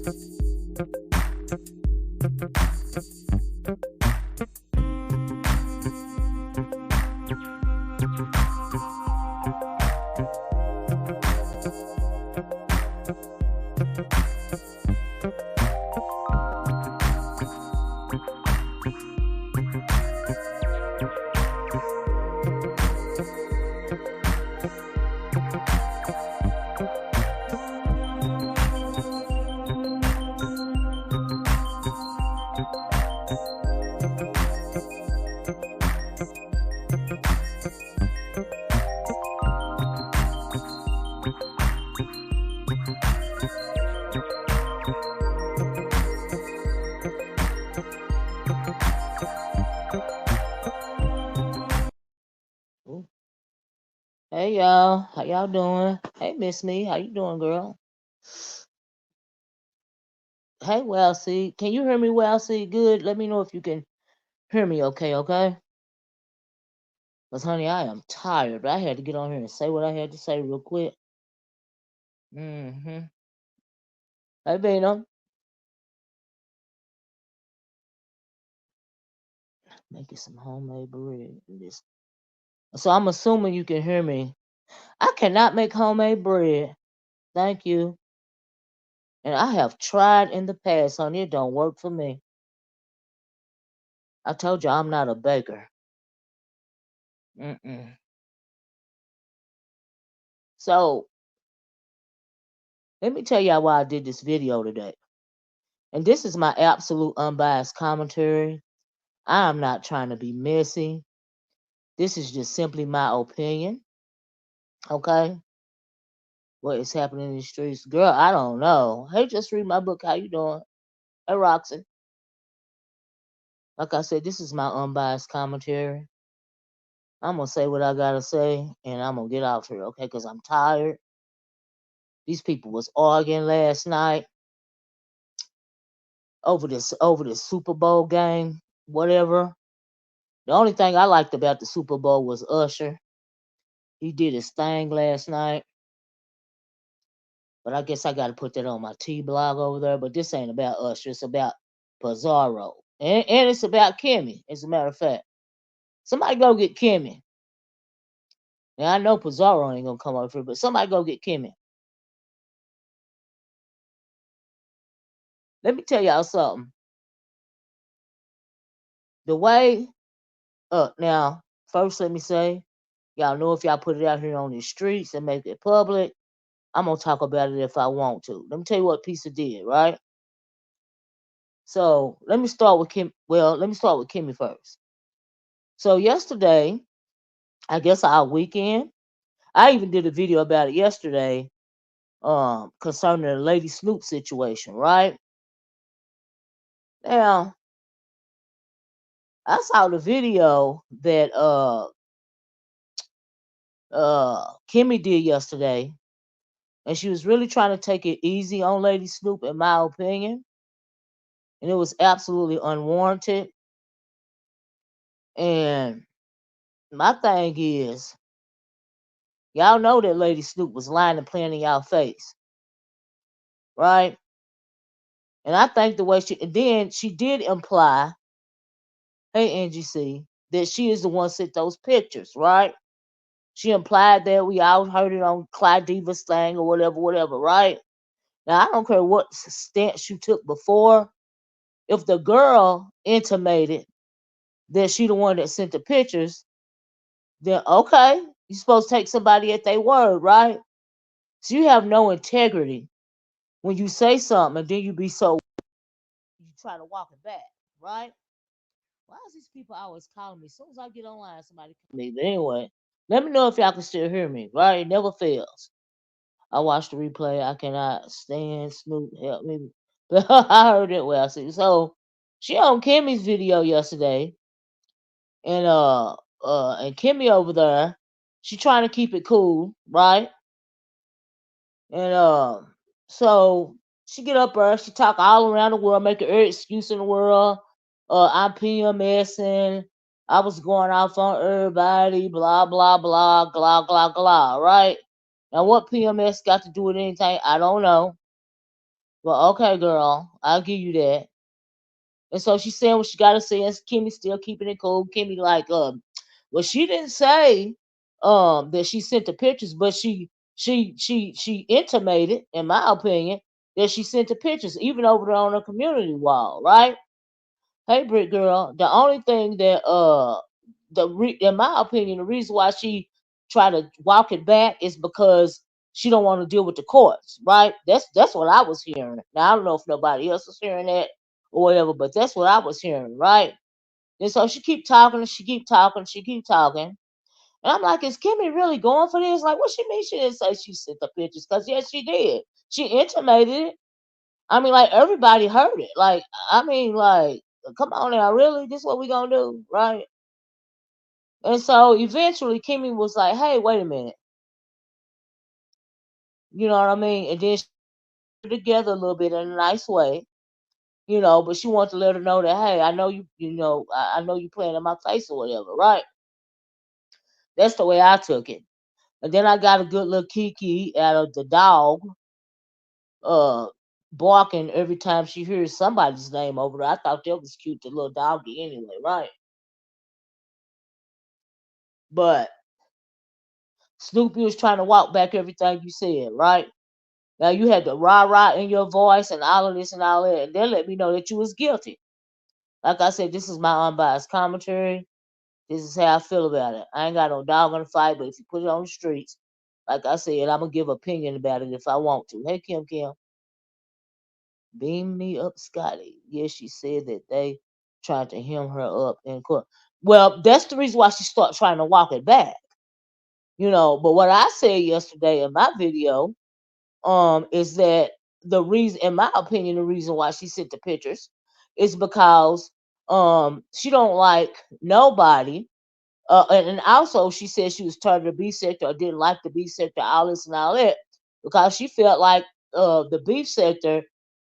Ooh. Hey y'all, how y'all doing? Hey Miss Me, how you doing, girl? Hey Well See, can you hear me Well See? Good. Let me know if you can hear me okay, okay? Cause honey, I am tired, but I had to get on here and say what I had to say real quick. Mm-hmm. Hey Bino, making some homemade bread. This. So I'm assuming you can hear me. I cannot make homemade bread. Thank you. And I have tried in the past, honey. It don't work for me. I told you I'm not a baker. Mm-mm. So let me tell y'all why I did this video today. And this is my absolute unbiased commentary. I am not trying to be messy. This is just simply my opinion. Okay? What is happening in the streets? Girl, I don't know. Hey, just read my book. How you doing? Hey, Roxy. Like I said, this is my unbiased commentary. I'm going to say what I got to say, and I'm going to get out here, okay? Because I'm tired. These people was arguing last night over this Super Bowl game, whatever. The only thing I liked about the Super Bowl was Usher. He did his thing last night. But I guess I got to put that on my T blog over there. But this ain't about Usher. It's about Pizarro. And it's about Kimmy, as a matter of fact. Somebody go get Kimmy. Now, I know Pizarro ain't going to come over here, but somebody go get Kimmy. Let me tell y'all something. The way, now, first let me say, y'all know if y'all put it out here on the streets and make it public, I'm going to talk about it if I want to. Let me tell you what Pizza did, right? So let me start with Kim. Well, let me start with Kimmy first. So yesterday, I guess our weekend, I even did a video about it yesterday, concerning the Lady Snoop situation, right? Now, I saw the video that Kimmy did yesterday, and she was really trying to take it easy on Lady Snoop, in my opinion, and it was absolutely unwarranted. And my thing is, y'all know that Lady Snoop was lying and playing in y'all face, right? And I think the way and then she did imply, hey Angie C, that she is the one sent those pictures, right? She implied that we all heard it on Clyde Diva's thing or whatever, whatever, right? Now I don't care what stance you took before. If the girl intimated that she the one that sent the pictures, then okay, you're supposed to take somebody at their word, right? So you have no integrity when you say something and then you be so you try to walk it back, right? Why is these people always calling me? As soon as I get online, somebody call me. But anyway, let me know if y'all can still hear me, right? It never fails. I watched the replay. I cannot stand Snoop. Help me. But I heard it well. See, so she on Kimmy's video yesterday, and Kimmy over there, she trying to keep it cool, right? And so she get up there, she talk all around the world, making every excuse in the world. I'm PMSing. I was going off on everybody, blah blah blah, blah blah blah. Right? Now, what PMS got to do with anything? I don't know. Well, okay, girl, I'll give you that. And so she's saying what she gotta say, and Kimmy still keeping it cool. Kimmy like, well, she didn't say that she sent the pictures, but she intimated, in my opinion, that she sent the pictures, even over there on her community wall, right? Hey, Brick girl, the only thing that in my opinion, the reason why she tried to walk it back is because she don't want to deal with the courts, right? That's what I was hearing. Now I don't know if nobody else was hearing that or whatever, but that's what I was hearing, right? And so she keep talking and she keep talking, she keep talking. And I'm like, is Kimmy really going for this? Like, what she mean she didn't say she sent the pictures? Because yes, she did. She intimated it. I mean, like everybody heard it. Like, I mean, like, come on now, really? This what we gonna do, right? And so eventually Kimmy was like, hey, wait a minute. You know what I mean? And then she put it together a little bit in a nice way, but she wanted to let her know that, hey, I know I know you playing in my face or whatever, right? That's the way I took it. And then I got a good little kiki out of the dog, uh, barking every time she hears somebody's name over there. I thought that was cute, the little doggy anyway, right? But Snoopy was trying to walk back everything you said, right? Now you had the rah rah in your voice and all of this and all that, and they let me know that you was guilty. Like I said, this is my unbiased commentary. This is how I feel about it. I ain't got no dog in the fight, but if you put it on the streets, like I said, I'm gonna give opinion about it if I want to. Hey Kim, beam me up, Scotty. Yes, she said that they tried to hem her up in court. Well, that's the reason why she started trying to walk it back. But what I said yesterday in my video, is that the reason, in my opinion, the reason why she sent the pictures is because she don't like nobody. And also she said she was tired of the B sector or didn't like the B sector, all this and all that, because she felt like the beef sector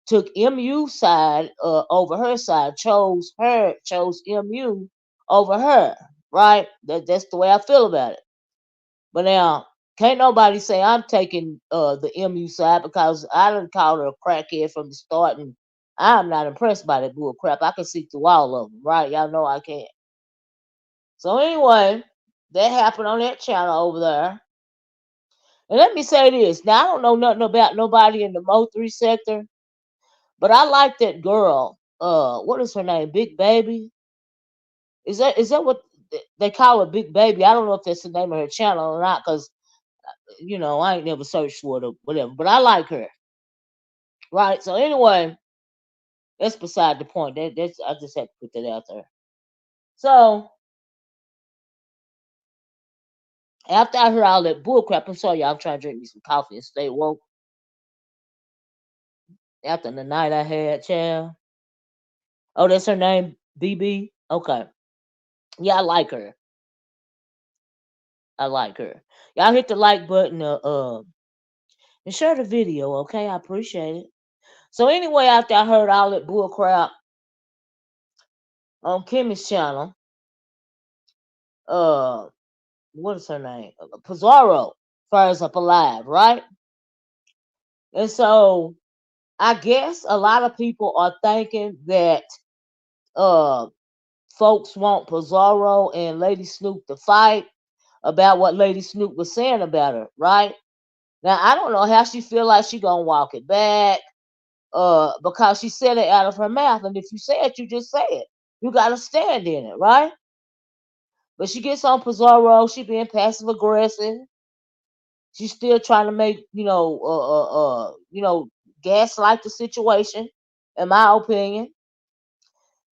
took MU side over her side, chose MU over her, right? That's the way I feel about it. But now, can't nobody say I'm taking the MU side, because I done called her a crackhead from the start, and I'm not impressed by that bull crap. I can see through all of them, right? Y'all know I can't. So anyway, that happened on that channel over there. And let me say this. Now, I don't know nothing about nobody in the Mo3 sector, but I like that girl. What is her name? Big Baby? Is that what they call her, Big Baby? I don't know if that's the name of her channel or not, because I ain't never searched for it or whatever, but I like her. Right. So anyway, that's beside the point. That's I just had to put that out there. So after I heard all that bull crap, I'm sorry, y'all. I'm trying to drink me some coffee and stay woke. After the night I had, child. Oh, that's her name, BB. Okay. Yeah, I like her. I like her. Y'all hit the like button, and share the video. Okay, I appreciate it. So anyway, after I heard all that bull crap on Kimmy's channel, uh, what is her name? Pizarro fires up alive, right? And so I guess a lot of people are thinking that uh folks want Pizarro and Lady Snoop to fight about what Lady Snoop was saying about her, right? Now I don't know how she feel like she gonna walk it back, because she said it out of her mouth, and if you say it, you just say it. You gotta stand in it, right? But she gets on Pizarro, she being passive aggressive. She's still trying to make, gaslight the situation, in my opinion.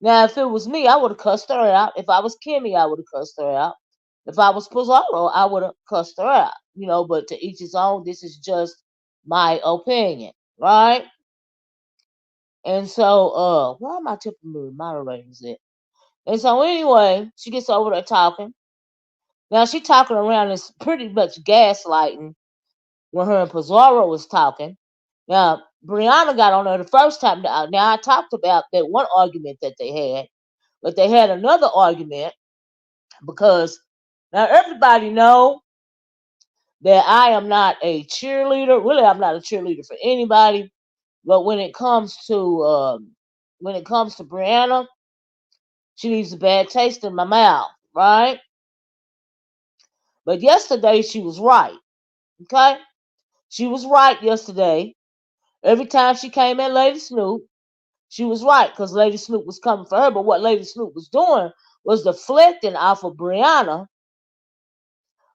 Now, if it was me, I would have cussed her out. If I was Kimmy, I would have cussed her out. If I was Pizarro, I would have cussed her out. But to each his own. This is just my opinion, right? And so, why am I tipping the moderators at? And so, anyway, she gets over there talking. Now, she talking around and pretty much gaslighting when her and Pizarro was talking. Now, Brianna got on there the first time. Now, I talked about that one argument that they had, but they had another argument because now everybody know that I am not a cheerleader. Really, I'm not a cheerleader for anybody. But when it comes to Brianna, she leaves a bad taste in my mouth, right? But yesterday she was right. Okay? She was right yesterday. Every time she came at Lady Snoop, she was right because Lady Snoop was coming for her. But what Lady Snoop was doing was deflecting off of Brianna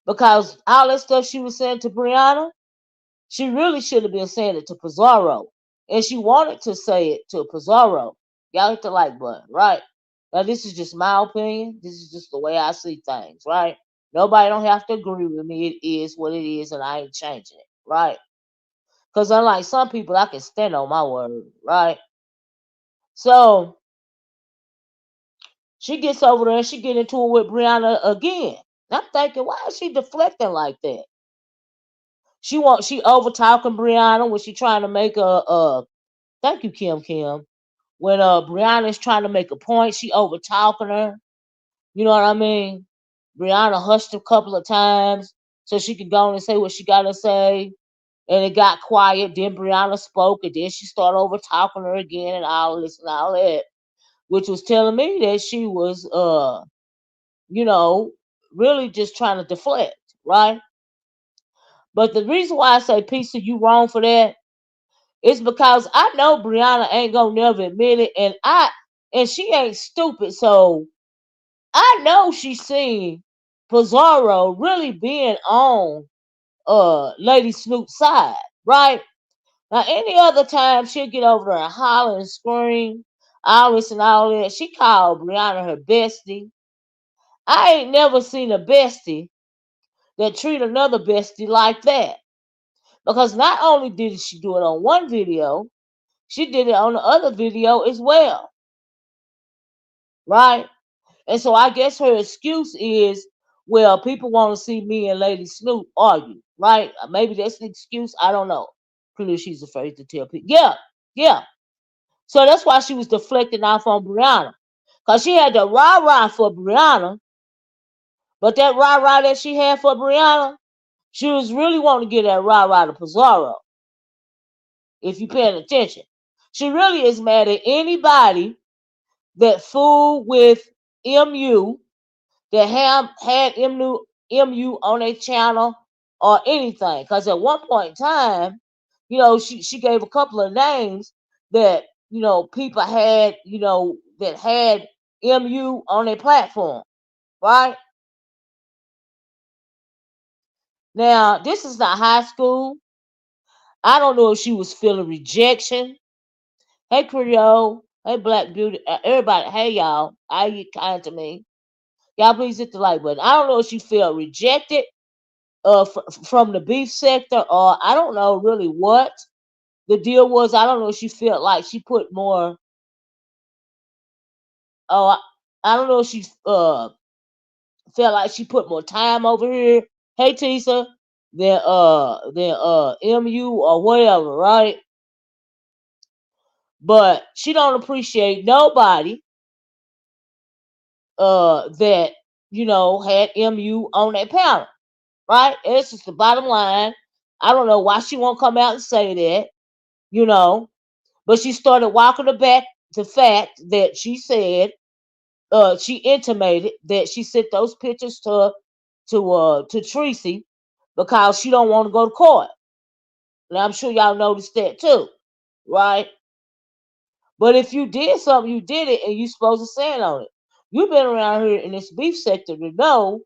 because all that stuff she was saying to Brianna, she really should have been saying it to Pizarro. And she wanted to say it to Pizarro. Y'all hit the like button, right? Now this is just my opinion. This is just the way I see things, right? Nobody don't have to agree with me. It is what it is, and I ain't changing it, right? Because unlike some people, I can stand on my word, right? So she gets over there and she get into it with Brianna again. I'm thinking, why is she deflecting like that? She over talking Brianna when she trying to make a thank you, Kim. When Brianna's trying to make a point, she over talking her. You know what I mean? Brianna hushed a couple of times so she could go on and say what she gotta say. And it got quiet. Then Brianna spoke, and then she started over talking her again and all this and all that, which was telling me that she was you know, really just trying to deflect, right? But the reason why I say Pizza, you wrong for that is because I know Brianna ain't gonna never admit it, and she ain't stupid, so I know she's seen Pizarro really being on Lady Snoop's side, right? Now any other time she'll get over there and holler and scream, all this and all that. She called Brianna her bestie. I ain't never seen a bestie that treat another bestie like that. Because not only did she do it on one video, she did it on the other video as well, right? And so I guess her excuse is, well, people want to see me and Lady Snoop argue, right? Maybe that's the excuse. I don't know. Clearly, she's afraid to tell people. Yeah, yeah. So that's why she was deflecting off on Brianna. Because she had the rah-rah for Brianna, but that rah-rah that she had for Brianna, she was really wanting to get that rah-rah to Pizarro, if you're paying attention. She really is mad at anybody that fooled with MU, that have had MU on their channel or anything. Because at one point in time, she gave a couple of names that, people had, that had MU on their platform, right? Now, this is not high school. I don't know if she was feeling rejection. Hey, Creole. Hey, Black Beauty. Everybody. Hey, y'all. How you kind to me? Y'all please hit the like button. I don't know if she felt rejected from the beef sector, or I don't know really what the deal was. I don't know if she felt like she put more. Oh, I don't know if she felt like she put more time over here. Hey, Tisa, than MU or whatever, right? But she don't appreciate nobody that had MU on that panel, right? It's just the bottom line. I don't know why she won't come out and say that, you know, but she started walking her back the fact that she said, she intimated that she sent those pictures to Tracy because she don't want to go to court. And I'm sure y'all noticed that too, right? But if you did something, you did it, and you supposed to stand on it. You've been around here in this beef sector to know,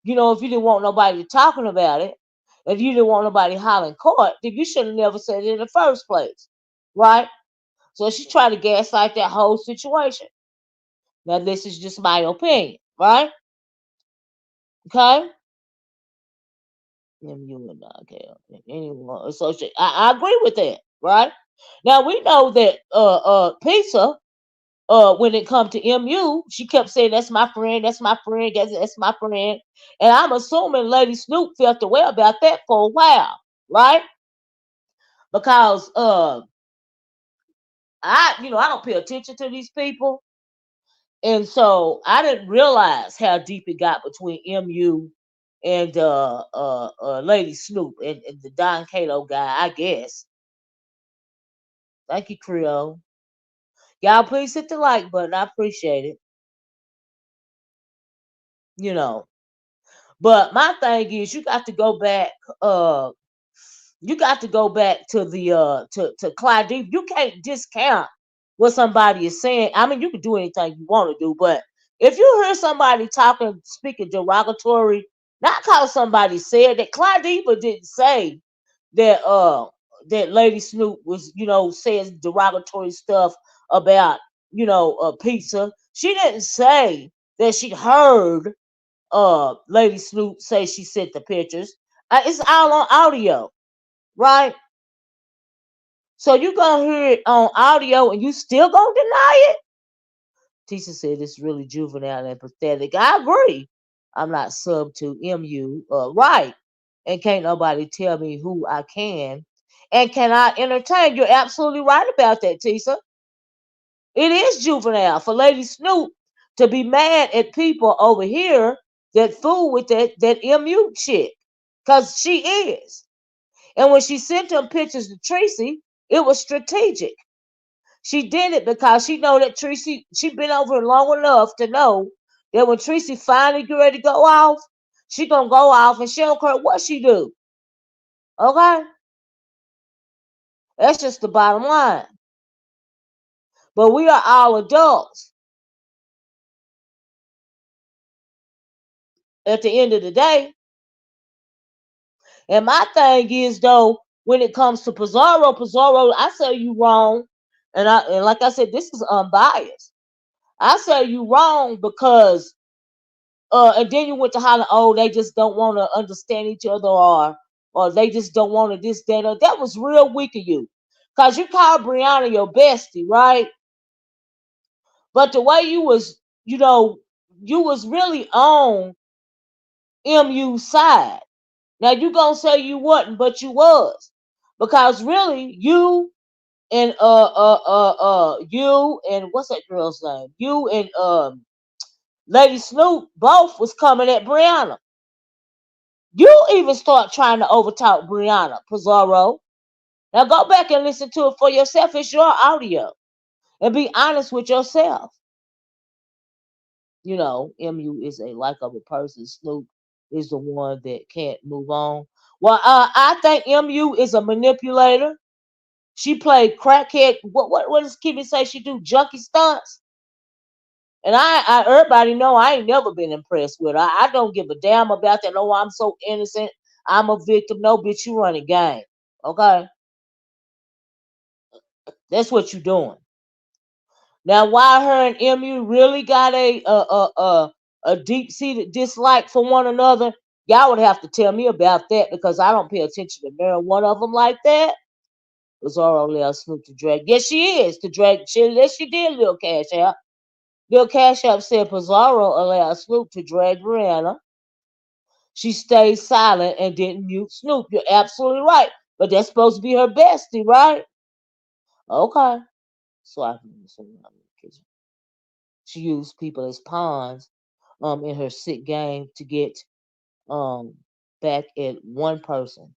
if you didn't want nobody talking about it, if you didn't want nobody hollering court, then you should have never said it in the first place, right? So she tried to gaslight that whole situation. Now, this is just my opinion, right? Okay? You and okay. Anyone associate? I agree with that, right? Now we know that Pizza, when it come to MU, she kept saying that's my friend, that's my friend, that's my friend, and I'm assuming Lady Snoop felt the way about that for a while, right? Because I don't pay attention to these people, and so I didn't realize how deep it got between MU and Lady Snoop and the Don Cato guy, I guess. Thank you, Creole. Y'all please hit the like button. I appreciate it. You know. But my thing is you got to go back, you got to go back to the to Clyde. You can't discount what somebody is saying. I mean, you can do anything you want to do, but if you hear somebody talking, speaking derogatory, not cause somebody said that Clyde didn't say that that Lady Snoop was, saying derogatory stuff about, pizza. She didn't say that she heard Lady Snoop say she sent the pictures. It's all on audio, right? So you gonna hear it on audio and you still gonna deny it? Tisha said it's really juvenile and pathetic. I agree. I'm not sub to MU, right? And can't nobody tell me who I can and cannot entertain. You're absolutely right about that, Tisha. It is juvenile for Lady Snoop to be mad at people over here that fool with that MU chick, cause she is. And when she sent them pictures to Tracy, it was strategic. She did it because she know that Tracy, she been over long enough to know that when Tracy finally get ready to go off, she gonna go off and she don't care what she do. Okay? That's just the bottom line. But we are all adults at the end of the day. And my thing is though, when it comes to Pizarro, I say you wrong. And like I said, this is unbiased. I say you wrong because and then you went to holler, oh, they just don't want to understand each other, or they just don't want to this, that, or that was real weak of you. Cause you called Brianna your bestie, right? But the way you was really on MU's side. Now you gonna say you wasn't, but you was. Because really and you and what's that girl's name? You and Lady Snoop both was coming at Brianna. You even start trying to overtalk Brianna Pizarro. Now go back and listen to it for yourself. It's your audio. And be honest with yourself. MU is a likable person. Snoop is the one that can't move on. Well, I think MU is a manipulator. She played crackhead. What does Kimmy say she do? Junkie stunts. And I everybody know I ain't never been impressed with her. I don't give a damn about that. Oh, I'm so innocent. I'm a victim. No, bitch, you run a game. Okay? That's what you doing. Now, why her and MU really got a deep seated dislike for one another, y'all would have to tell me about that because I don't pay attention to neither one of them like that. Bizarro allowed Snoop to drag. Yes, she is to drag. Yes, she did. Lil Cash App. Lil Cash App said Pizarro allowed Snoop to drag Rihanna. She stayed silent and didn't mute Snoop. You're absolutely right. But that's supposed to be her bestie, right? Okay. So I can she used people as pawns in her sick game to get um back at one person.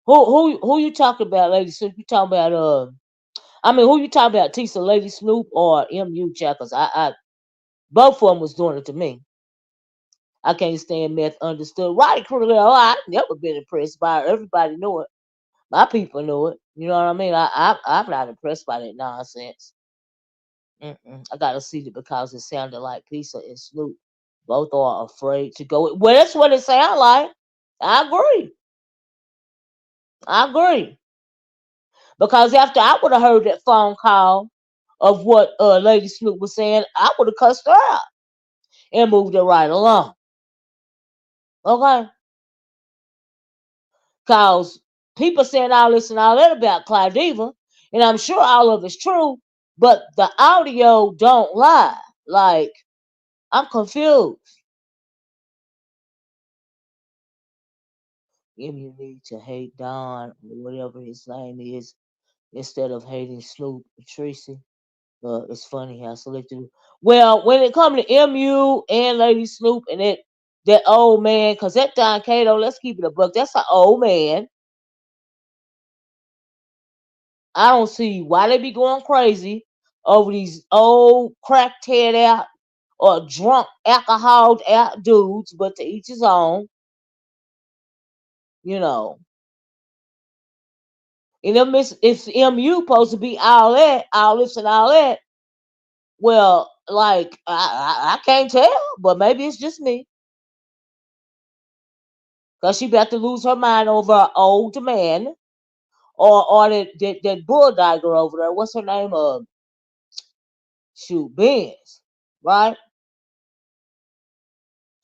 Who you talking about, Lady Snoop? You talking about who you talking about, Tisa, Lady Snoop, or MU Jackers? I both of them was doing it to me. I can't stand meth understood. Right, oh, I've never been impressed by her. Everybody knew it. My people knew it. You know what I mean? I'm not impressed by that nonsense. I gotta see it because it sounded like Pizza and Snoop both are afraid to go. Well, that's what it sounds like. I agree. I agree. Because after I would have heard that phone call of what Lady Snoop was saying, I would have cussed her out and moved it right along. Okay? Because people saying all this and all that about Clyde Diva, and I'm sure all of it's true, but the audio don't lie. Like, I'm confused. If you need to hate Don or whatever his name is instead of hating Snoop and Tracy. It's funny how selective. Well, when it comes to MU and Lady Snoop and that old man, cause that Don Cato, let's keep it a buck. That's an old man. I don't see why they be going crazy over these old cracked head out or drunk alcohol out dudes, but to each his own, you know. And if MU supposed to be all that, all this and all that, well, like I can't tell, but maybe it's just me. Cause she about to lose her mind over an old man, or that bulldogger over there. What's her name? Shoot, Benz, right?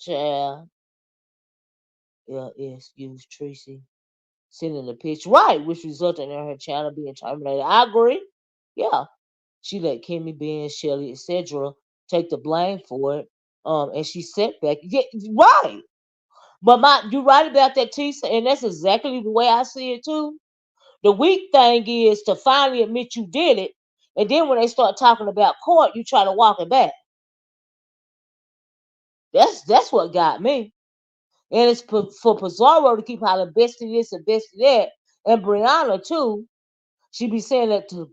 Yeah, yeah. Excuse Tracy sending the pitch right, which resulted in her channel being terminated. I agree. Yeah, she let Kimmy, Ben, Shelly, etc. take the blame for it. And she set back. Yeah, right. But you're right about that, Tisa, and that's exactly the way I see it too. The weak thing is to finally admit you did it, and then when they start talking about court, you try to walk it back. That's what got me. And it's for Pizarro to keep hollering bestie this and bestie that, and Brianna too. She be saying that to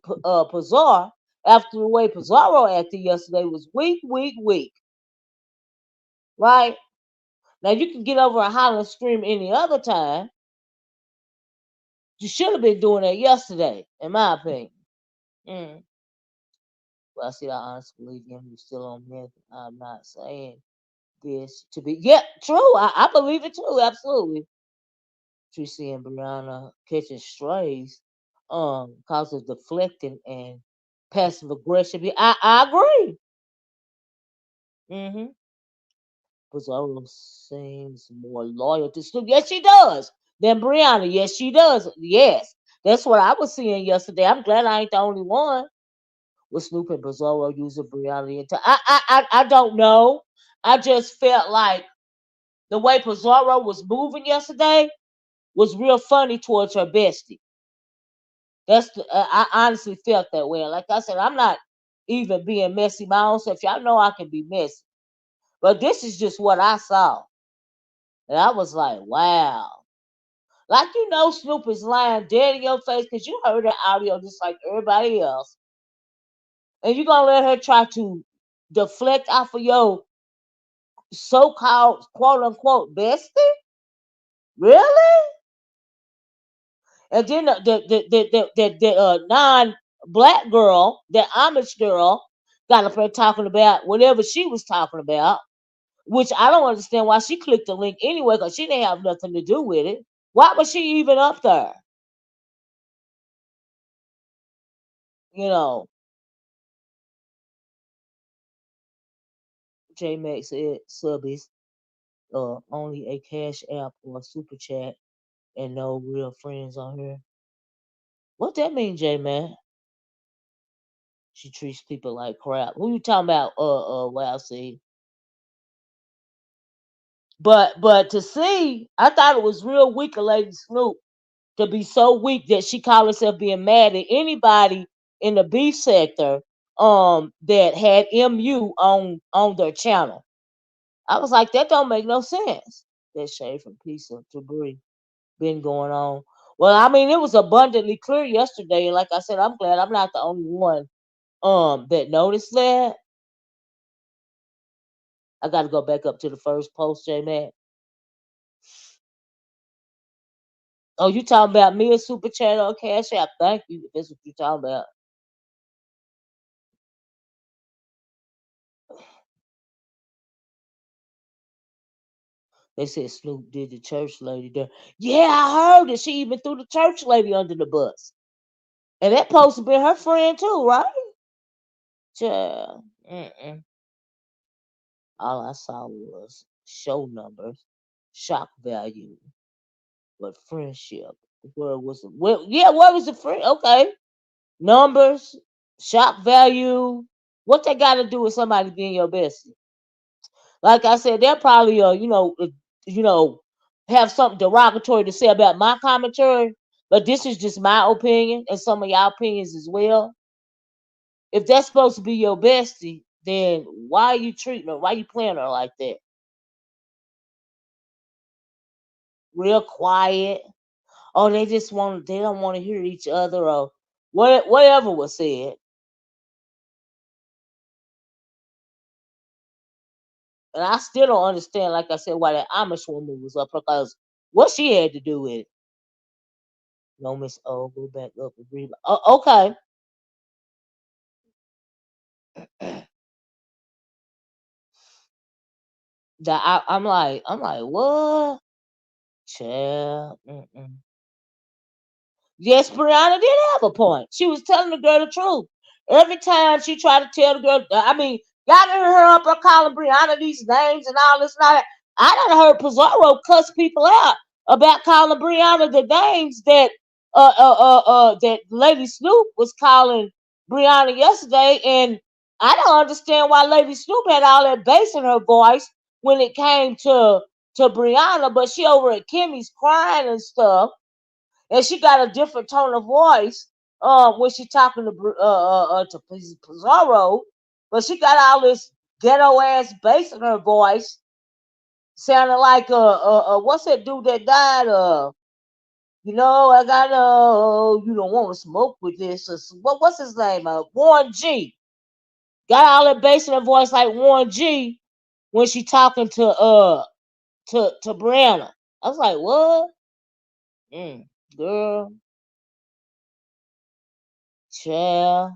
Pizarro after the way Pizarro acted yesterday was weak, weak, weak. Right? Now you can get over a holler and scream any other time. You should have been doing that yesterday, in my opinion. Mm. Well, I see, I honestly believe him. You're still on meth. I'm not saying this to be. Yeah, true. I believe it too. Absolutely. Tracy and Brianna catching strays, cause of deflecting and passive aggression. I agree. Mm-hmm. Pizarro seems more loyal to Snoop. Yes, she does. Than Brianna. Yes, she does. Yes. That's what I was seeing yesterday. I'm glad I ain't the only one with Snoop and Pizarro using Brianna into. I don't know. I just felt like the way Pizarro was moving yesterday was real funny towards her bestie. I honestly felt that way. Like I said, I'm not even being messy my own self. Y'all know I can be messy, but this is just what I saw, and I was like, wow. Like Snoop is lying dead in your face because you heard the audio just like everybody else, and you gonna let her try to deflect off of your so-called quote unquote bestie? Really? And then the non-black girl, that Amish girl, got up there talking about whatever she was talking about, which I don't understand why she clicked the link anyway, because she didn't have nothing to do with it. Why was she even up there? You know, J Max said subbies, only a cash app or a super chat and no real friends on here. What that mean, J Man? She treats people like crap. Who you talking about? Well, see. But to see, I thought it was real weak of Lady Snoop to be so weak that she called herself being mad at anybody in the beef sector that had MU on their channel. I was like, that don't make no sense. That shade from piece of debris been going on. Well, I mean, it was abundantly clear yesterday, and like I said, I'm glad I'm not the only one that noticed that. I got to go back up to the first post, J Matt. Oh, you talking about me a super chat or cash app? Thank you. If that's what you talking about. They said Snoop did the church lady there. Yeah, I heard it. She even threw the church lady under the bus. And that supposed to be her friend too, right? Yeah. Mm-mm. All I saw was show numbers, shock value, but friendship. Where was it? Where was the friend? Okay. Numbers, shock value. What they got to do with somebody being your bestie? Like I said, they'll probably, you know, have something derogatory to say about my commentary, but this is just my opinion and some of y'all opinions as well. If that's supposed to be your bestie, then why are you treating her? Why are you playing her like that? Real quiet. Oh, they don't want to hear each other, or whatever was said. And I still don't understand, like I said, why that Amish woman was up, because what she had to do with it. No, Miss O, go back up and breathe. Oh, okay. I'm like, what? Child. Mm-mm. Yes, Brianna did have a point. She was telling the girl the truth. Every time she tried to tell the girl, I mean, y'all done heard her up there calling Brianna these names and all this and all that. I done heard Pizarro cuss people out about calling Brianna the names that that Lady Snoop was calling Brianna yesterday, and I don't understand why Lady Snoop had all that bass in her voice when it came to Brianna, but she over at Kimmy's crying and stuff, and she got a different tone of voice when she talking to Pizarro, but she got all this ghetto ass bass in her voice, sounding like what's that dude that died? I got you don't want to smoke with this. What's his name? Warren G. Got all that bass in her voice like Warren G when she talking to Brianna. I was like, what? Girl, child.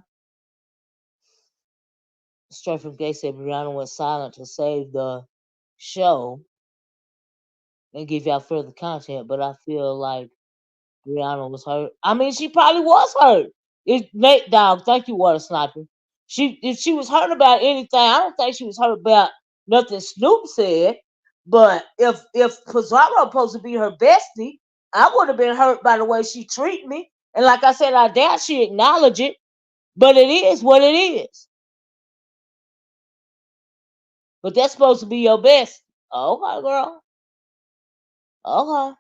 Straight from Gay said Brianna went silent to save the show and give y'all further content, but I feel like Brianna was hurt. I mean, she probably was hurt. Nate Dog, thank you, Water Sniper. If she was hurt about anything, I don't think she was hurt about nothing Snoop said. But if Pizarro supposed to be her bestie, I would have been hurt by the way she treated me. And like I said, I doubt she acknowledged it, but it is what it is. But that's supposed to be your best. Okay, girl. Okay.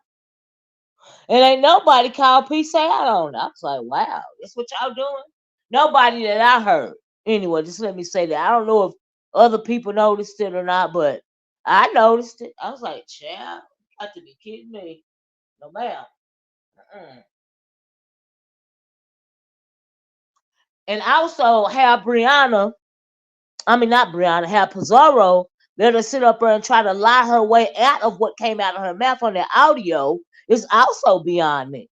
And ain't nobody called peace out on it. I was like, wow, that's what y'all doing? Nobody that I heard. Anyway, just let me say that. I don't know if other people noticed it or not, but I noticed it. I was like, child, you got to be kidding me. No, ma'am. Mm-mm. And also have Brianna, I mean, not Brianna, have Pizarro let her sit up there and try to lie her way out of what came out of her mouth on the audio is also beyond me.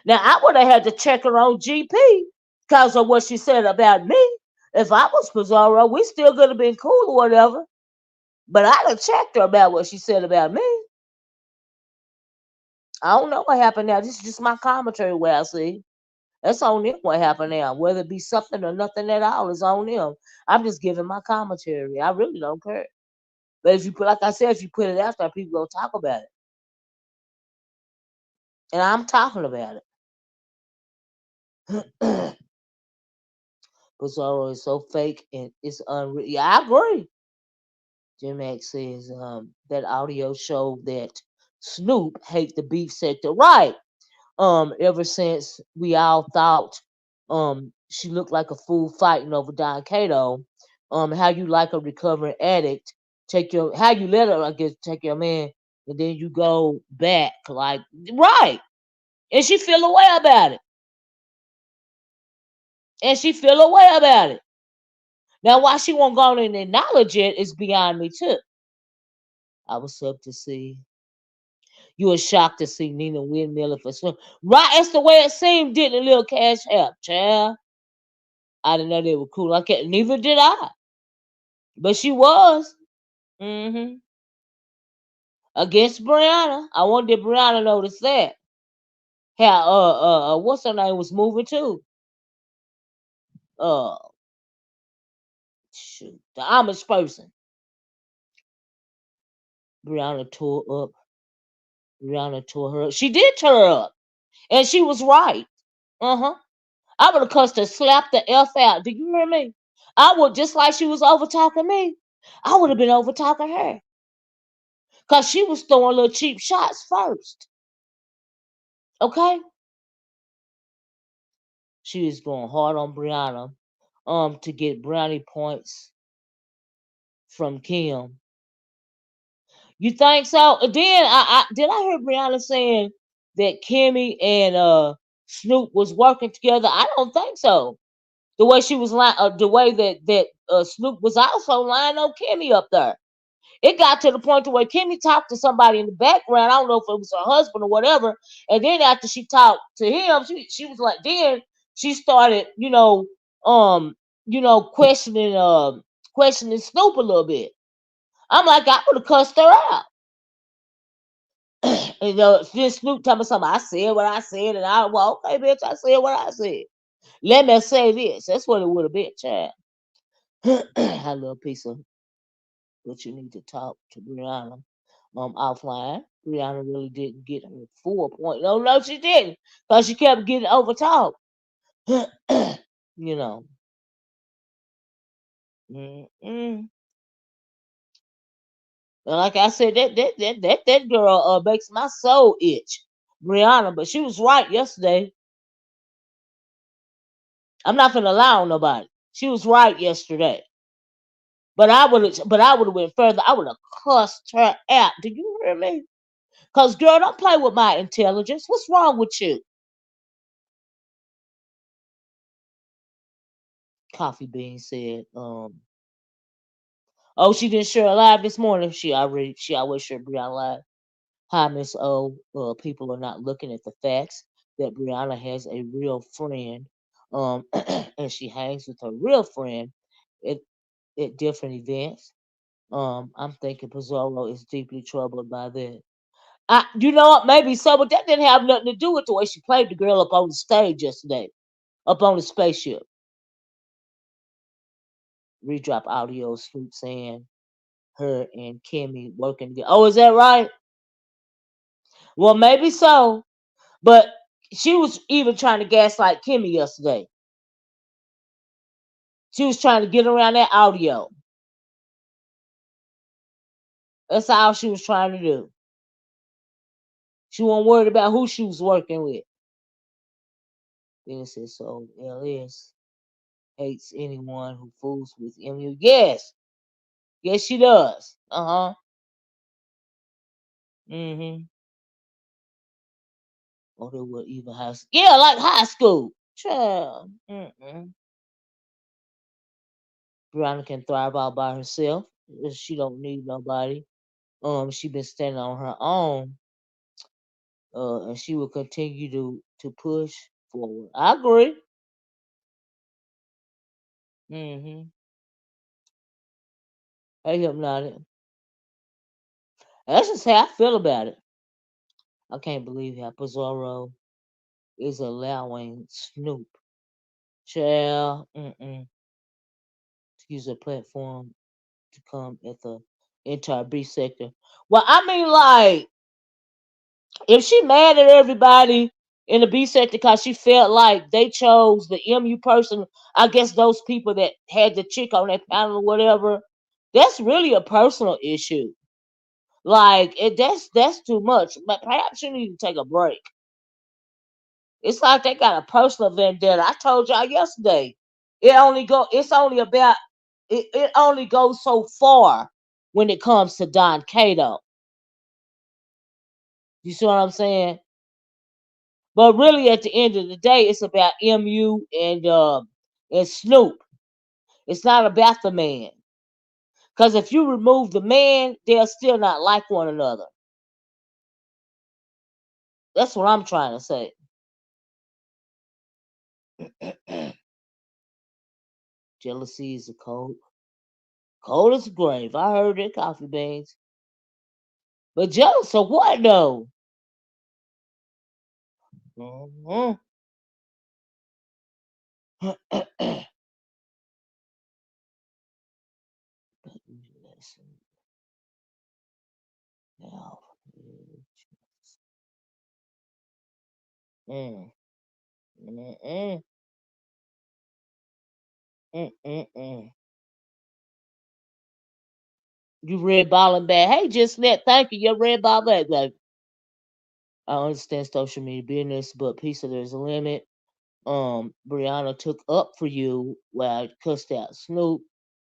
Now, I would have had to check her on GP because of what she said about me. If I was Pizarro, we still could have been cool or whatever. But I'd have checked her about what she said about me. I don't know what happened now. This is just my commentary where I see. That's on them what happened now. Whether it be something or nothing at all is on them. I'm just giving my commentary. I really don't care. But if you put, like I said, if you put it out there, people gonna talk about it. And I'm talking about it. Pizarro is so fake and it's unreal. Yeah, I agree. Jim X says that audio showed that Snoop hate the beef sector. Right. Ever since we all thought she looked like a fool fighting over Don Cato. How you like a recovering addict, how you let her, I guess, take your man, and then you go back like right. And she feel a way about it. And she feel a way about it. Now why she won't go and acknowledge it is beyond me too. I was up to see. You were shocked to see Nina windmilling for swim. Right, that's the way it seemed, didn't it, little Cash App, child? I didn't know they were cool. I can't, neither did I. But she was. Mm-hmm. Against Brianna. I wonder if Brianna noticed that. How what's her name was moving too? Uh Shoot. The Amish person. Brianna tore up. Brianna tore her up. She did tear her up. And she was right. Uh-huh. I would have cussed her, slapped the F out. Do you hear me? I would, just like she was over talking me. I would have been over talking her. Because she was throwing little cheap shots first. Okay? She was going hard on Brianna to get brownie points from Kim. You think so? Then I hear Brianna saying that Kimmy and Snoop was working together? I don't think so. The way she was lying, the way that Snoop was also lying on Kimmy up there. It got to the point to where Kimmy talked to somebody in the background. I don't know if it was her husband or whatever. And then after she talked to him, she was like, then she started, questioning Snoop a little bit. I'm like, I would have cussed her out. And then Snoop tell me something. I said what I said, and well, okay, bitch, I said what I said. Let me say this. That's what it would have been, child. I love a piece of, but you need to talk to Brianna offline. Brianna really didn't get her full point. No, she didn't. Because she kept getting over talked. you know. Mm-mm. And like I said, that girl makes my soul itch. Brianna, but she was right yesterday. I'm not gonna lie on nobody. She was right yesterday. But I would have went further. I would have cussed her out. Do you hear me? Cause girl, don't play with my intelligence. What's wrong with you? Coffee Bean said, oh, she didn't share a live this morning. She always share Brianna live. Hi, Miss O. People are not looking at the facts that Brianna has a real friend. And she hangs with her real friend at, at different events. I'm thinking Pizzolo is deeply troubled by that. You know what? Maybe so, but that didn't have nothing to do with the way she played the girl up on the stage yesterday, up on the spaceship. Redrop audio, Snoop saying her and Kimmy working together. Oh, is that right? Well, maybe so, but she was even trying to gaslight Kimmy yesterday. She was trying to get around that audio. That's all she was trying to do. She wasn't worried about who she was working with. Then it says, so LS hates anyone who fools with MU. Yes. Yes, she does. Uh-huh. Mm-hmm. Or they were even high school. Yeah, like high school. Child. Mm-mm. Veronica can thrive all by herself. She don't need nobody. She been standing on her own. And she will continue to push forward. I agree. Mm-hmm. Hey, Hypnotic. That's just how I feel about it. I can't believe how Pizarro is allowing Snoop, child, to use a platform to come at the entire B sector. Well, I mean, like, if she mad at everybody in the B sector because she felt like they chose the MU person, I guess those people that had the chick on that panel or whatever, that's really a personal issue. Like, that's too much. But perhaps you need to take a break. It's like they got a personal vendetta. I told y'all yesterday. It's only about it only goes so far when it comes to Don Cato. You see what I'm saying? But really, at the end of the day, it's about MU and Snoop. It's not about the man. Because if you remove the man, they'll still not like one another. That's what I'm trying to say. Jealousy is a cold as the grave. I heard it, Coffee Beans. But jealous of what though? Mm-hmm. Listen now. Mm. Mm-mm. Mm-mm. You red balling back. Hey, just net, thank you. You're red ball back, baby. I understand social media business, but piece of there's a limit. Brianna took up for you while I cussed out Snoop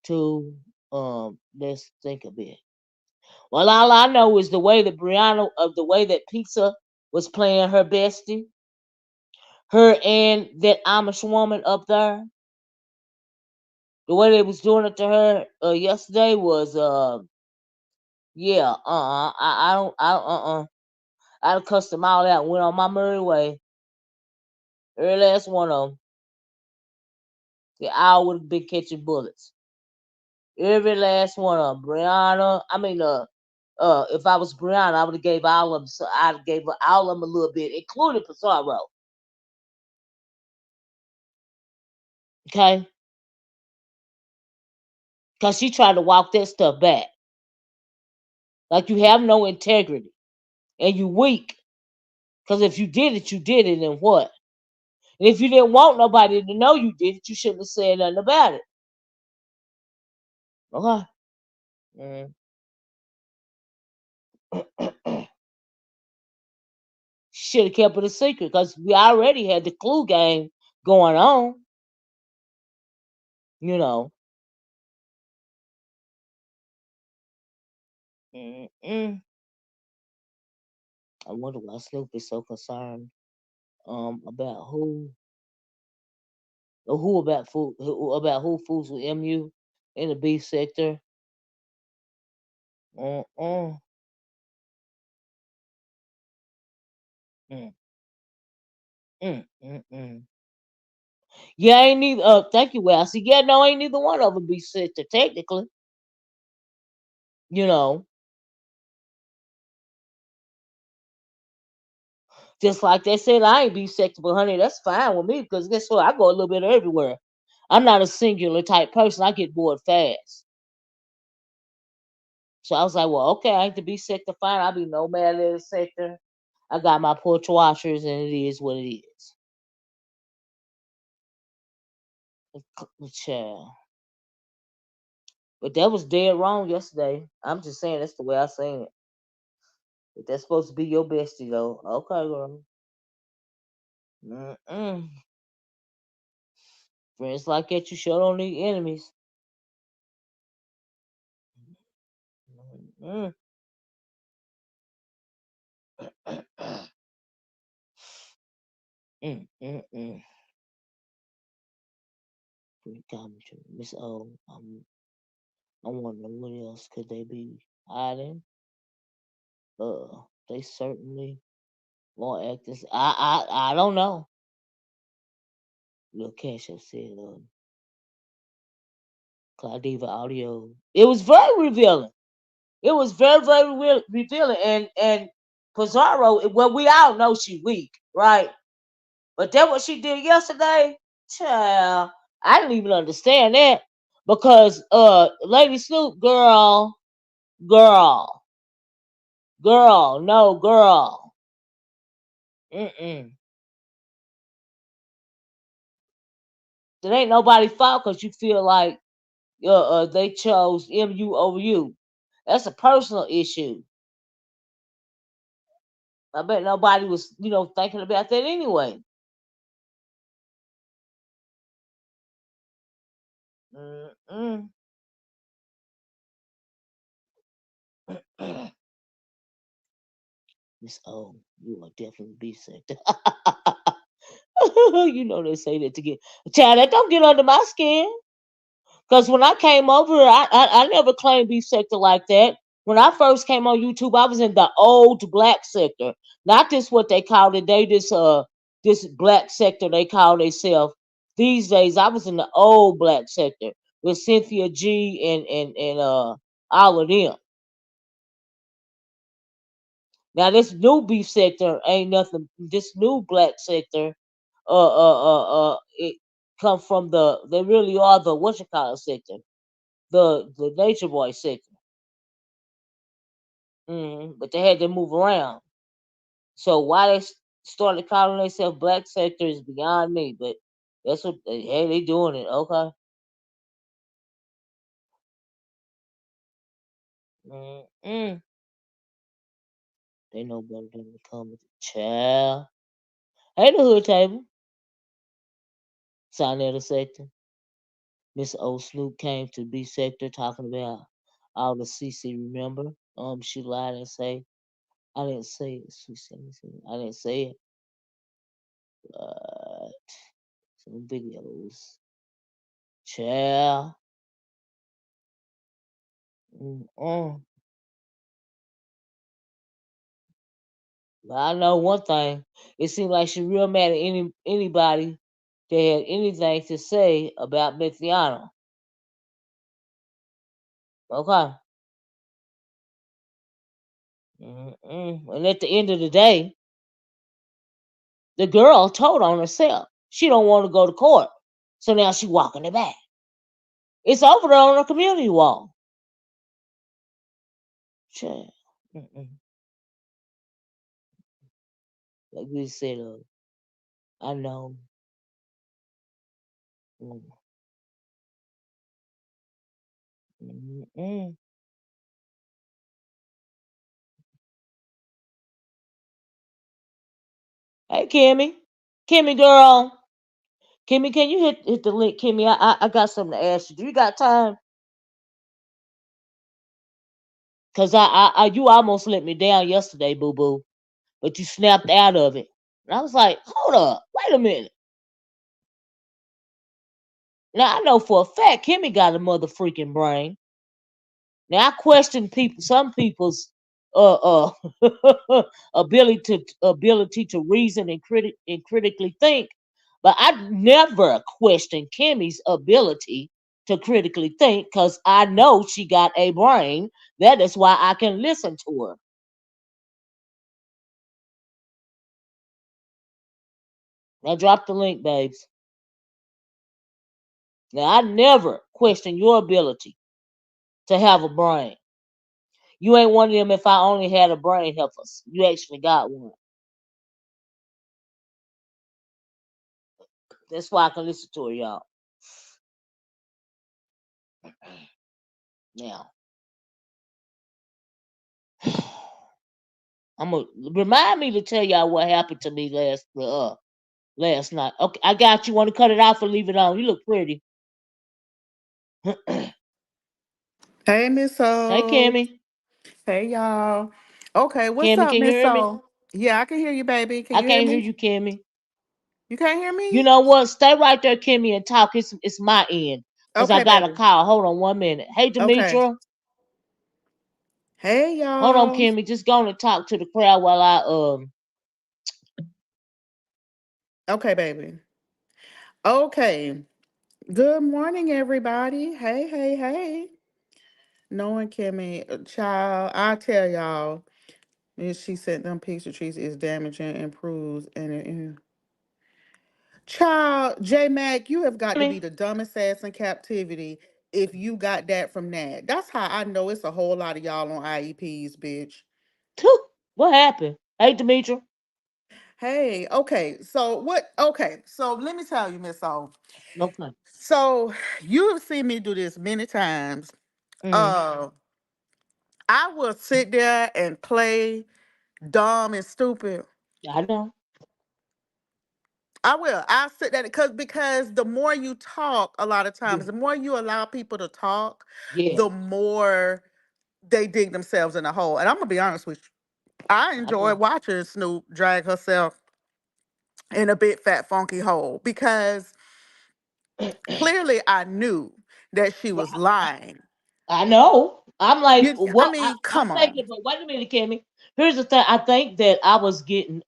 too. Let's think a bit. Well, all I know is the way that Brianna of the way that Pizza was playing her bestie. Her and that Amish woman up there, the way they was doing it to her yesterday was yeah, I don't I done cussed them all out and went on my merry way. Every last one of them. The owl would have been catching bullets. Every last one of them. Brianna, I mean, if I was Brianna, I would have gave all of them. So I'd gave all of them a little bit, including Pizarro. Okay, because she tried to walk that stuff back. Like you have no integrity and you weak. Because if you did it, and what? And if you didn't want nobody to know you did it, you shouldn't have said nothing about it. Okay. Mm. Should have kept it a secret because we already had the clue game going on. You know. Mm-mm. I wonder why Snoop is so concerned about who about food about who foods with MU in the beef sector. Mm-mm. Mm, mm. Yeah, ain't neither. Thank you, Wesley. Yeah, no, ain't neither one of them beef sector technically. You know, just like they said, I ain't beef sector, but honey, that's fine with me because guess what? I go a little bit everywhere. I'm not a singular type person. I get bored fast. So I was like, well, okay, I ain't the beef sector, fine. I'll be nomad in the sector. I got my porch washers, and it is what it is. Child. But that was dead wrong yesterday. I'm just saying that's the way I seen it. If that's supposed to be your bestie, though, okay, girl. Mm-mm. Friends like that, you sure don't need enemies. Mm-mm. Mm-mm. Free commentary. Miss O, I'm wondering what else could they be hiding? They certainly won't act this. I don't know. Little CashApp said, Claudiva audio. It was very revealing. It was very, very revealing. And Pizarro, well, we all know she weak, right? But that what she did yesterday, child. I didn't even understand that because Lady Snoop, girl, no, girl. Mm-mm. It ain't nobody fault because you feel like they chose MU over you. That's a personal issue. I bet nobody was, thinking about that anyway. Mm-mm. Miss O, you are definitely be sick. You know they say that to get child. That don't get under my skin. Cause when I came over, I never claimed beef sector like that. When I first came on YouTube, I was in the old black sector, not this what they call it. They this black sector they call themselves these days. I was in the old black sector with Cynthia G and all of them. Now this new beef sector ain't nothing. This new black sector, it come from they really are the what you call it sector, the Nature Boy sector. But they had to move around. So why they started calling themselves black sector is beyond me. But that's what hey they doing it. Okay. Mm-mm. They know better than to come with the child. Hey, the hood table. Sign of the sector. Miss O Snoop came to B sector talking about all the CC. Remember? She lied and say I didn't say it. She said I didn't say it. Uh, some videos. Child. Mm-mm. But I know one thing. It seems like she real mad at anybody that had anything to say about Michiano. Okay. Mm-mm. And at the end of the day, the girl told on herself. She don't want to go to court. So now she walking it back. It's over there on the community wall. Child. Mm-mm. Like we said, I know. Mm. Mm-mm. Hey, Kimmy. Kimmy, girl. Kimmy, can you hit the link, Kimmy? I got something to ask you. Do you got time? Cause you almost let me down yesterday, boo boo, but you snapped out of it, and I was like, hold up, wait a minute. Now I know for a fact Kimmy got a mother freaking brain. Now I question some people's uh ability to reason and critically think, but I never question Kimmy's ability to critically think because I know she got a brain. That is why I can listen to her. Now drop the link, babes. Now I never question your ability to have a brain. You ain't one of them. If I only had a brain, help us. You actually got one. That's why I can listen to her, y'all. Now, I'm gonna remind me to tell y'all what happened to me last night. Okay, I got you. Want to cut it off or leave it on? You look pretty. Hey, Hey, Miss O. Kimmy. Hey, y'all. Okay, what's Kimmy, up, can you Miss hear me? O? Yeah, I can hear you, baby. Can I you hear can't hear me? you, Kimmy. You can't hear You me? know what? Stay right there, Kimmy, and talk. It's my end because I Okay, got a baby. call. Hold on 1 minute. Hey, Okay. Demetra. Hey, Hold on, y'all. Kimmy. Just go and talk to the crowd while I Okay, baby. Okay. Good morning, everybody. Hey, hey, hey. Knowing Kimmy, child, I tell y'all, she said them picture trees is damaging and proves and child, J Mac, you have got to be Kimmy. the dumbest ass in captivity if you got that from that. That's how I know it's a whole lot of y'all on IEPs, bitch. What happened? Hey, Demetra. Hey, okay, so what? Okay, so let me tell you, Miss O. Okay. So you have seen me do this many times. Mm, Uh, I will sit there and play dumb and stupid. I know. I will. I'll sit there because the more you talk, a lot of Yeah. times, the more you allow people to talk, Yeah. the more they dig themselves in a hole. And I'm gonna be honest with you. I I enjoy know. watching Snoop drag herself in a big fat funky hole because clearly I knew that she was lying. I know. I'm like, I what? mean, I'm come on. thinking, but wait a minute, Kimmy. Here's the thing. I think that I was getting.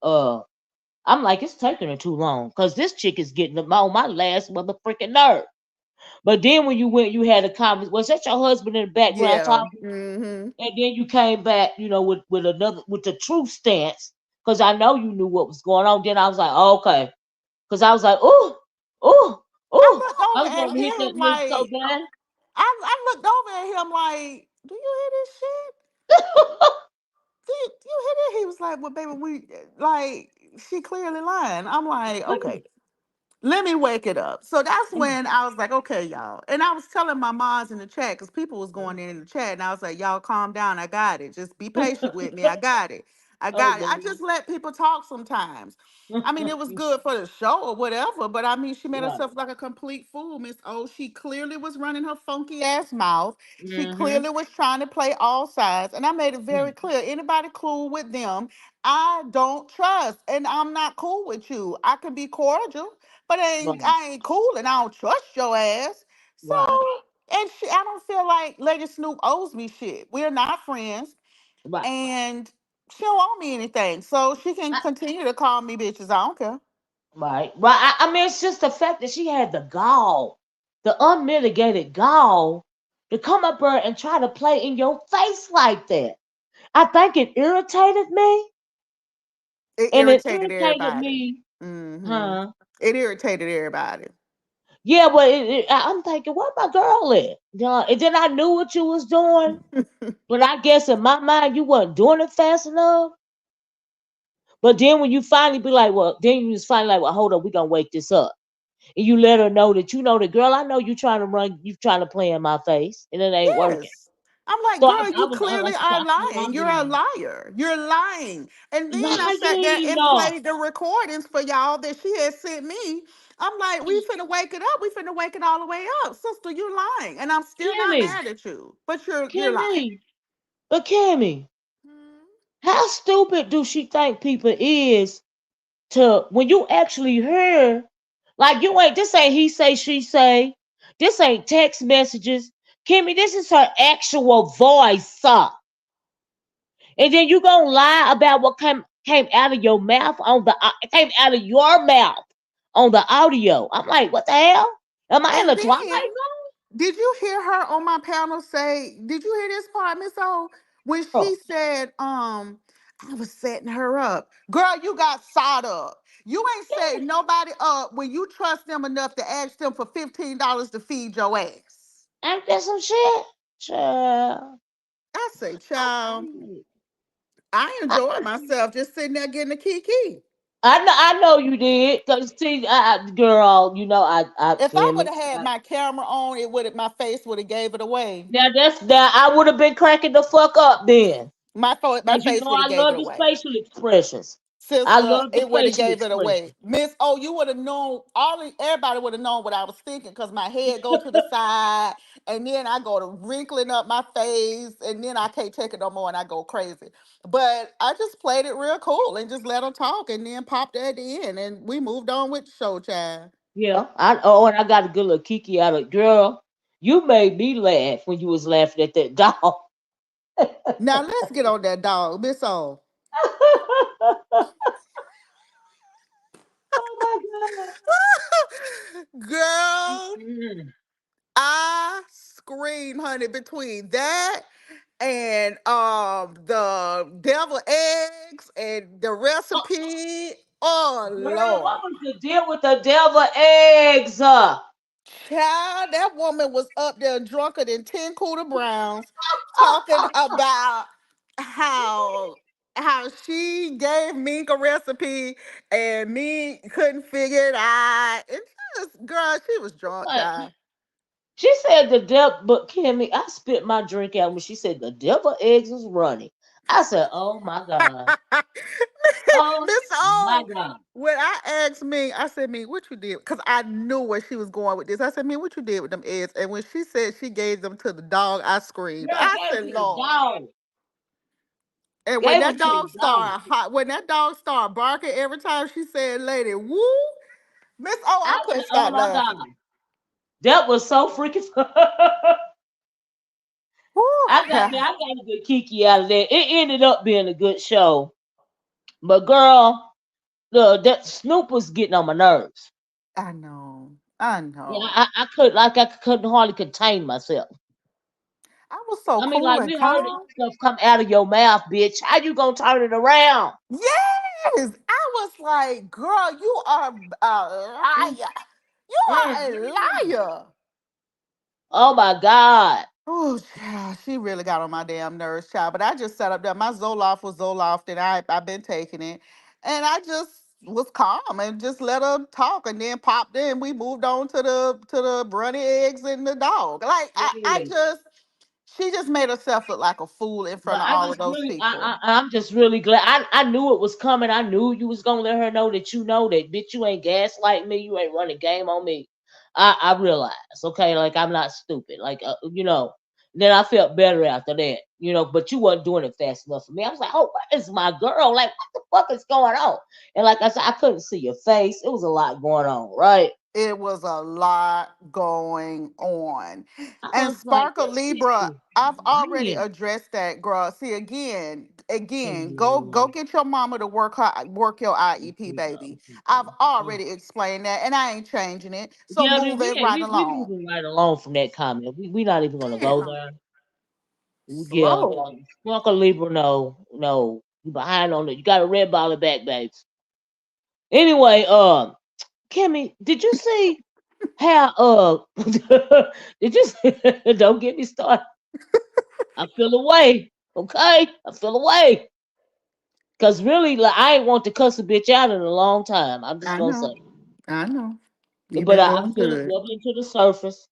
I'm like, it's taking her too long because this chick is getting on my last mother freaking nerve. But then when you went, you had a conversation. Was that your husband in the background Yeah. talking? Mm-hmm. And then you came back, with another with the truth stance because I know you knew what was going on. Then I was like, oh, okay, because I was like, ooh, ooh, I ooh. looked I over was at going to hit that him link so like bad. I looked over at him like, do you hear this shit? Do you hear that? He was like, well, baby, we like she clearly lying. I'm like, okay. Let me wake it up. So that's when I was like, okay, y'all. And I was telling my moms in the chat because people was going in the chat, and I was like, y'all calm down. I got it. Just be patient with me. I got it. I Oh got it. I Lord. just let people talk sometimes. I mean, it was good for the show or whatever, but I mean, she made Right. herself like a complete fool, Miss O. She clearly was running her funky ass mouth. She Mm-hmm. clearly was trying to play all sides, and I made it very clear. Anybody cool with them? I don't trust, and I'm not cool with you. I can be cordial, but Right. I ain't cool, and I don't trust your ass. So, Right. and I don't feel like Lady Snoop owes me shit. We're not friends, Right. and she don't owe me anything. So she can I, continue to call me bitches. I don't care. right. Right. I mean, it's just the fact that she had the gall, the unmitigated gall, to come up there and try to play in your face like that. I think it irritated me, It and it irritated irritated everybody. me, Hmm. huh? It irritated everybody. Yeah, but I'm thinking, where my girl at? And then I knew what you was doing, but I guess in my mind you wasn't doing it fast enough. But then when you finally be like, well, then you just finally like, well, hold up, we gonna wake this up, and you let her know that you know the girl. I know you trying to run, you trying to play in my face, and it ain't working. Yes. I'm like, So girl, I you was clearly are shocked when I lying. You're a realized liar. You're lying. And then I sat there lying. and played the recordings for y'all that she had sent me. I'm like, we finna wake it up. We finna wake it all the way up. Sister, you're lying. And I'm still not Kimmy, mad at you. But you're lying. Kimmy, but Kimmy, Hmm. how stupid do she think people is to when you actually hear, like you ain't, this ain't he say she say, this ain't text messages, Kimmy, this is her actual voice, and then you gonna lie about what came out of your mouth on the came out of your mouth on the audio. I'm like, what the hell, am I in And the twilight then did you hear her on my panel say, did you hear this part, Miss O? When zone? she said, I was setting her up. Girl, you got sawed up. You ain't setting nobody up when you trust them enough to ask them for $15 to feed your ass. Ain't that some shit, child? I say, I, child, I enjoyed myself just sitting there getting a kiki. I know you did, cause see, girl, you know I If I would Kimmy. have had my camera on, it would have my face would have gave it away. Now that's that I would have been cracking the fuck up then. My Cause you face know would have I gave it love the away. facial expressions. I Sister, love the it would have facial gave it away. expressions. Miss Oh, you would have known everybody would have known what I was thinking because my head go to the side and then I go to wrinkling up my face and then I can't take it no more and I go crazy. But I just played it real cool and just let her talk and then popped at the end and we moved on with the show, child. Yeah. And I got a good little kiki out of girl. You made me laugh when you was laughing at that dog. Now let's get on that dog, Miss O. Oh my god. Girl, Mm. I scream, honey, between that and the devil eggs and the Oh, recipe. Oh girl, what Lord. was the deal with the devil eggs? Child, that woman was up there drunker than 10 Cooter Browns talking about how she gave Mink a recipe and me couldn't figure it out. And just girl, she was drunk, What? child. She said the devil, but Kimmy, I spit my drink out when she said the devil eggs was running. I said, oh my god. Oh Miss my O, god. when I asked me, I said, me, what you did? Because I knew where she was going with this. I said, me, what you did with them eggs? And when she said she gave them to the dog, I screamed. Girl I gave it said, to the Lord. dog. And when Gave that it to the dog dog. started when that dog started barking every time she said, lady, woo, Miss O, I I couldn't said, oh stop my laughing. god. That was so freaking I Woo, got me, I got a good kiki out of that. It ended up being a good show. But girl, that Snoop was getting on my nerves. I know. I Yeah, know. I couldn't hardly contain myself. I was so I mean, cool like and we heard that calm. stuff come out of your mouth, bitch. How you gonna turn it around? Yes. I was like, girl, you are a Mm, liar. You are a mm. liar. Oh my God. Oh, child, she really got on my damn nerves, child. But I just sat up there. My Zoloft was Zoloft, and I've been taking it, and I just was calm and just let her talk, and then popped in. We moved on to the runny eggs and the dog. Like I Yeah. just, she just made herself look like a fool in But front of I all of just those really, people. I'm just really glad. I knew it was coming. I knew you was gonna let her know that you know that, bitch. You ain't gaslight me. You ain't running game on me. I realized, okay, like I'm not stupid. Like Then I felt better after that. but you wasn't doing it fast enough for me. I was like, oh, where is my girl? Like, what the fuck is going on? And like I said, I couldn't see your face. It was a lot going on, right? It was a lot going on. I And was like, Sparkle this bitch Libra, is I've already lying. addressed that, girl. See, again, go Mm, get your mama to work your IEP, baby. I've already explained that, and I ain't changing it. So yeah, move it we right we along. moving right along from that comment. We not even gonna go Damn, there. Yeah, slow. Sparkle Libra, no, you behind on it. You got a red ball back, babes. Anyway, Kimmy, did you see how did you don't get me started? I feel away, okay? I feel away. Cause really, like, I ain't want to cuss a bitch out in a long time. I'm just I gonna know. say, I know. You've but been I doing feel it good. rubbing to the surface.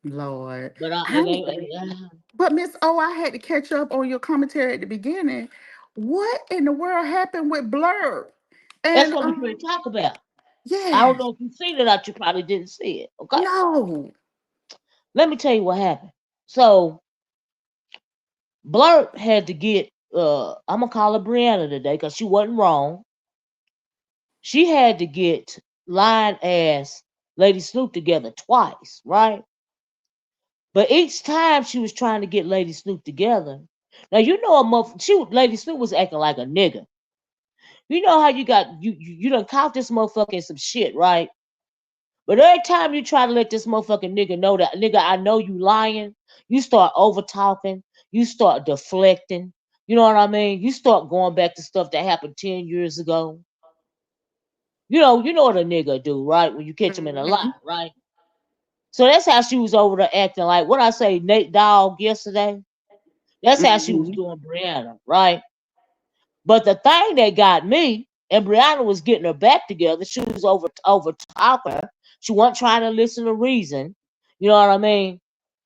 Lord. But I it I, ain't. but Miss O, I had to catch up on your commentary at the beginning. What in the world happened with Blur? That's And what we're going to talk about. I don't yes, know if you've seen it or you probably didn't see it. Okay, no. let me tell you what happened. So Blurt had to get. I'm gonna call her Brianna today because she wasn't wrong. She had to get Lion Ass Lady Snoop together twice, right? But each time she was trying to get Lady Snoop together. Now you know Lady Snoop was acting like a nigga. You know how you done caught this motherfucker in some shit, right? But every time you try to let this motherfucking nigga know that nigga, I know you lying, you start over talking, you start deflecting. You know what I mean? You start going back to stuff that happened 10 years ago. You know what a nigga do, right? When you catch him in a lie, Hmm. right? So that's how she was over there acting like what I say, Nate Dogg yesterday. That's how she was Hmm. doing Brianna, right? But the thing that got me, and Brianna was getting her back together. She was over talking her. She wasn't trying to listen to reason. You know what I mean?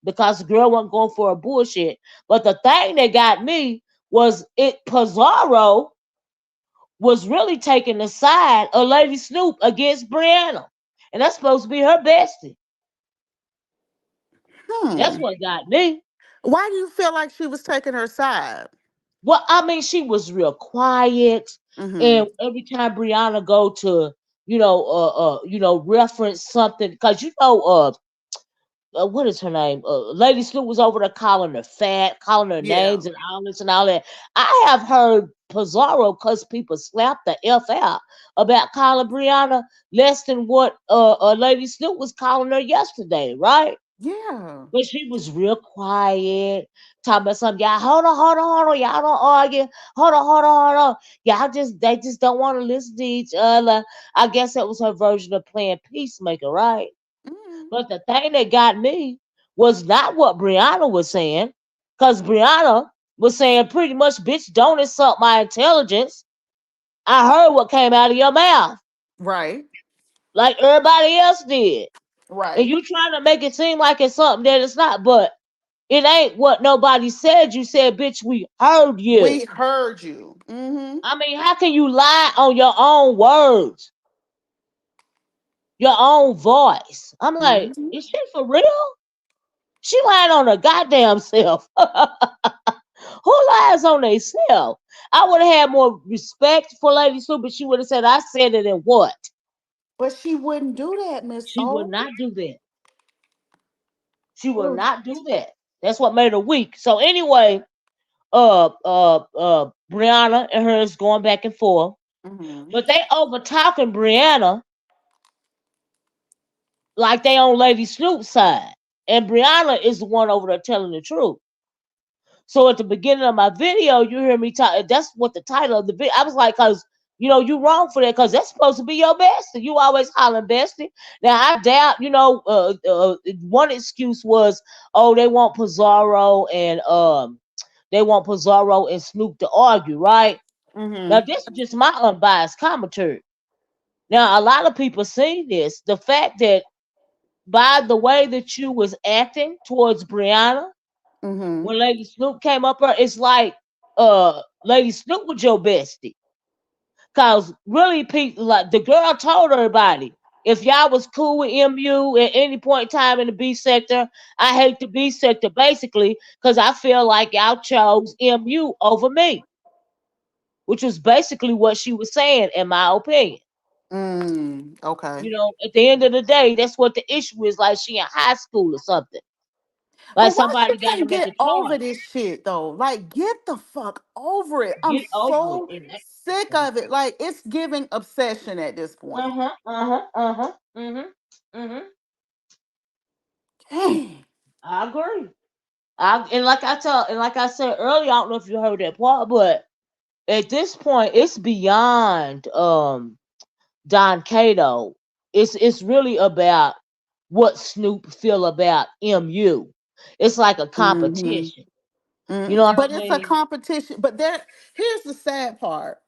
Because the girl wasn't going for a bullshit. But the thing that got me was Pizarro was really taking the side of Lady Snoop against Brianna. And that's supposed to be her bestie. That's Hmm. what got me. Why do you feel like she was taking her side? Well, I mean, she was real quiet, Hmm. and every time Brianna go to, reference something, because what is her name? Lady Snoop was over there calling her fat, calling her Yeah. names and all that. I have heard Pizarro cuss people slap the f out about calling Brianna less than what Lady Snoop was calling her yesterday, right? Yeah. But she was real quiet, talking about something. Y'all, hold on. Y'all don't argue. Hold on. They just don't want to listen to each other. I guess that was her version of playing peacemaker, right? Hmm. But the thing that got me was not what Brianna was saying, because Brianna was saying pretty much, bitch, don't insult my intelligence. I heard what came out of your mouth, Right. like everybody else did. And Right. you trying to make it seem like it's something that it's not, but it ain't what nobody said. You said, bitch, we heard you. We heard you. Hmm. I mean, how can you lie on your own words, your own voice? I'm like, Hmm. is she for real? She lying on her goddamn self. Who lies on themselves? I would have had more respect for Lady Sue, but she would have said, I said it in what? But she wouldn't do that, Miss She would O. not do that. She will Mm. not do that. That's what made her weak. So anyway, Brianna and her is going back and forth. Mhm. But they over talking Brianna like they on Lady Snoop's side. And Brianna is the one over there telling the truth. So at the beginning of my video, you hear me talk. That's what the title of the video. I was like, cause you wrong for that, cause that's supposed to be your bestie. You always hollering bestie. Now I doubt, one excuse was, oh, they want Pizarro and Snoop to argue, right? Now Mhm. this is just my unbiased commentary. Now a lot of people seen this. The fact that by the way that you was acting towards Brianna Mhm. when Lady Snoop came up her, it's like Lady Snoop was your bestie. Cause really people like the girl told everybody. If y'all was cool with MU at any point in time in the B sector, I hate the B sector basically because I feel like y'all chose MU over me, which was basically what she was saying, in my opinion. Okay. At the end of the day, that's what the issue is. Like she in high school or something. Like But why she somebody got to can't make a get over choice. this shit though? Like, get the fuck over it. I'm Get over it. so sick of it. Like, it's giving obsession at this point. Uh huh. Uh huh. Uh huh. Mhm. Mhm. Dang. I agree. And like I said earlier, I don't know if you heard that part, but at this point, it's beyond Don Cato. It's really about what Snoop feel about MU. It's like a Mm-hmm. competition. You know what But I it's a mean? competition. But here's the sad part.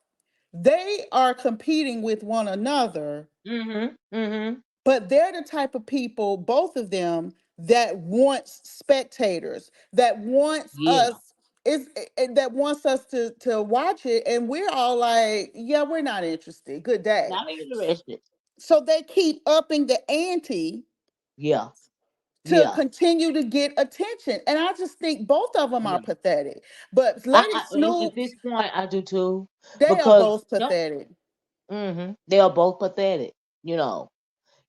They are competing with one another, Mhm. Mhm. but they're the type of people, both of them, that wants spectators, that wants Yeah. us that wants us to watch it, and we're all like, yeah, we're not interested. Good day. Not interested. So they keep upping the ante Yeah. to Yeah. continue to get attention. And I just think both of them are Yeah. pathetic. But Lady At Snoop, this point, I do too, they are because both pathetic. they are both pathetic. You know,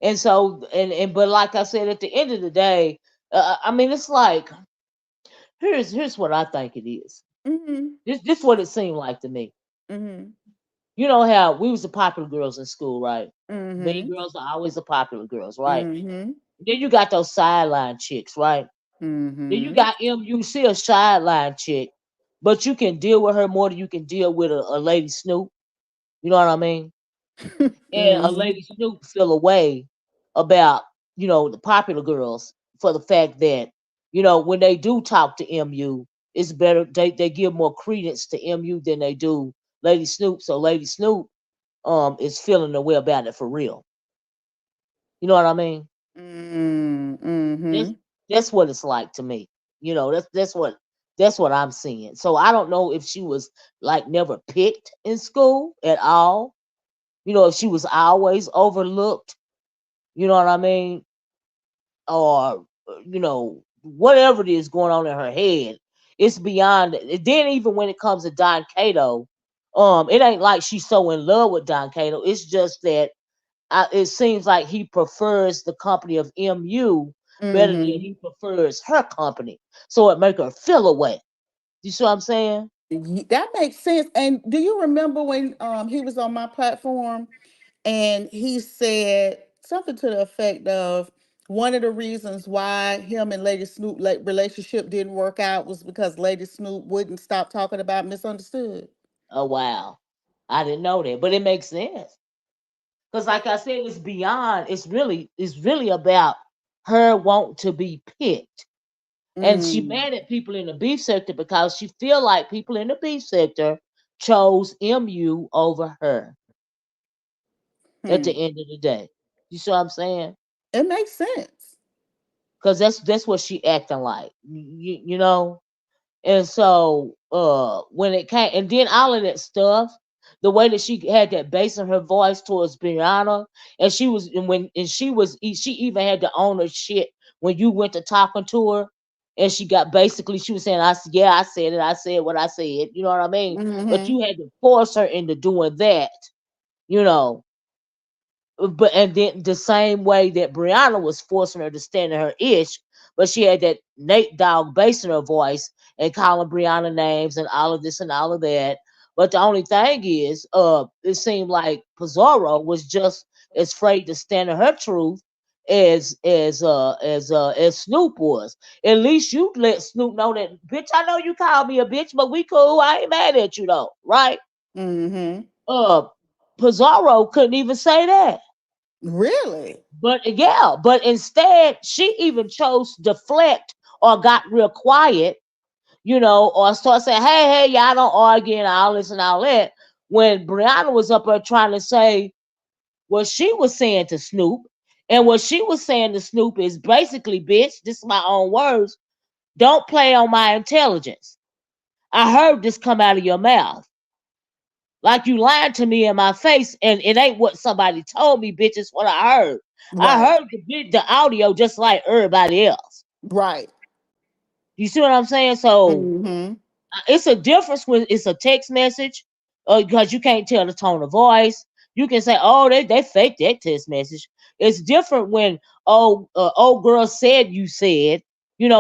and so but like I said, at the end of the day, I mean, it's like here's what I think it is. Mm-hmm. This what it seemed like to me. Mm-hmm. You know how we was the popular girls in school, right? Mean Mm-hmm. girls are always the popular girls, right? Mm-hmm. Then you got those sideline chicks, right? Then you Mm-hmm. got MUC, a sideline chick, but you can deal with her more than you can deal with a lady Snoop. You know what I mean? And a Mm-hmm. lady Snoop feel a way about, the popular girls for the fact that, when they do talk to MU, it's better they give more credence to MU than they do Lady Snoop. So Lady Snoop is feeling the way about it for real. You know what I mean? That's Mm-hmm. that's what it's like to me. That's what I'm seeing. So I don't know if she was like never picked in school at all. If she was always overlooked, you know what I mean? Or whatever it is going on in her head, it's beyond. Then even when it comes to Don Cato, it ain't like she's so in love with Don Cato. It's just that it seems like he prefers the company of MU better than Mm-hmm. he prefers her company. So it make her feel away. You see what I'm saying? That makes sense. And do you remember when he was on my platform and he said something to the effect of one of the reasons why him and Lady Snoop relationship didn't work out was because Lady Snoop wouldn't stop talking about misunderstood. Oh wow, I didn't know that, but it makes sense because, like I said, it's beyond. It's really about her want to be picked, and she Mm. mad at people in the beef sector because she feel like people in the beef sector chose MU over her at the Hmm. end of the day. You see what I'm saying? It makes sense. Because that's what she acting like. You know. And so when it came, and then all of that stuff, the way that she had that bass in her voice towards Brianna, and she even had to own her shit when you went to talking to her, and she was saying, yeah, I said it, I said what I said, you know what I mean? But Mm-hmm. you had to force her into doing that, you know. But and then the same way that Brianna was forcing her to stand in her ish, but she had that Nate Dogg bass in her voice and calling Brianna names and all of this and all of that. But the only thing is, it seemed like Pizarro was just as afraid to stand in her truth as Snoop was. At least you let Snoop know that, bitch. I know you called me a bitch, but we cool. I ain't mad at you though, right? Mm-hmm. Uh, Pizarro couldn't even say that. Really? But yeah, but instead she even chose to deflect or got real quiet, or start saying, hey, y'all don't argue and all this and all that. When Brianna was up there trying to say what she was saying to Snoop, and what she was saying to Snoop is basically, bitch, this is my own words, don't play on my intelligence. I heard this come out of your mouth. Like you lied to me in my face, and it ain't what somebody told me, bitch. It's what I heard. I Right. heard the audio just like everybody else. Right. You see what I'm saying? So Mm-hmm. it's a difference when it's a text message, because you can't tell the tone of voice. You can say, "Oh, they faked that text message." It's different when, "Oh, old girl said you said,"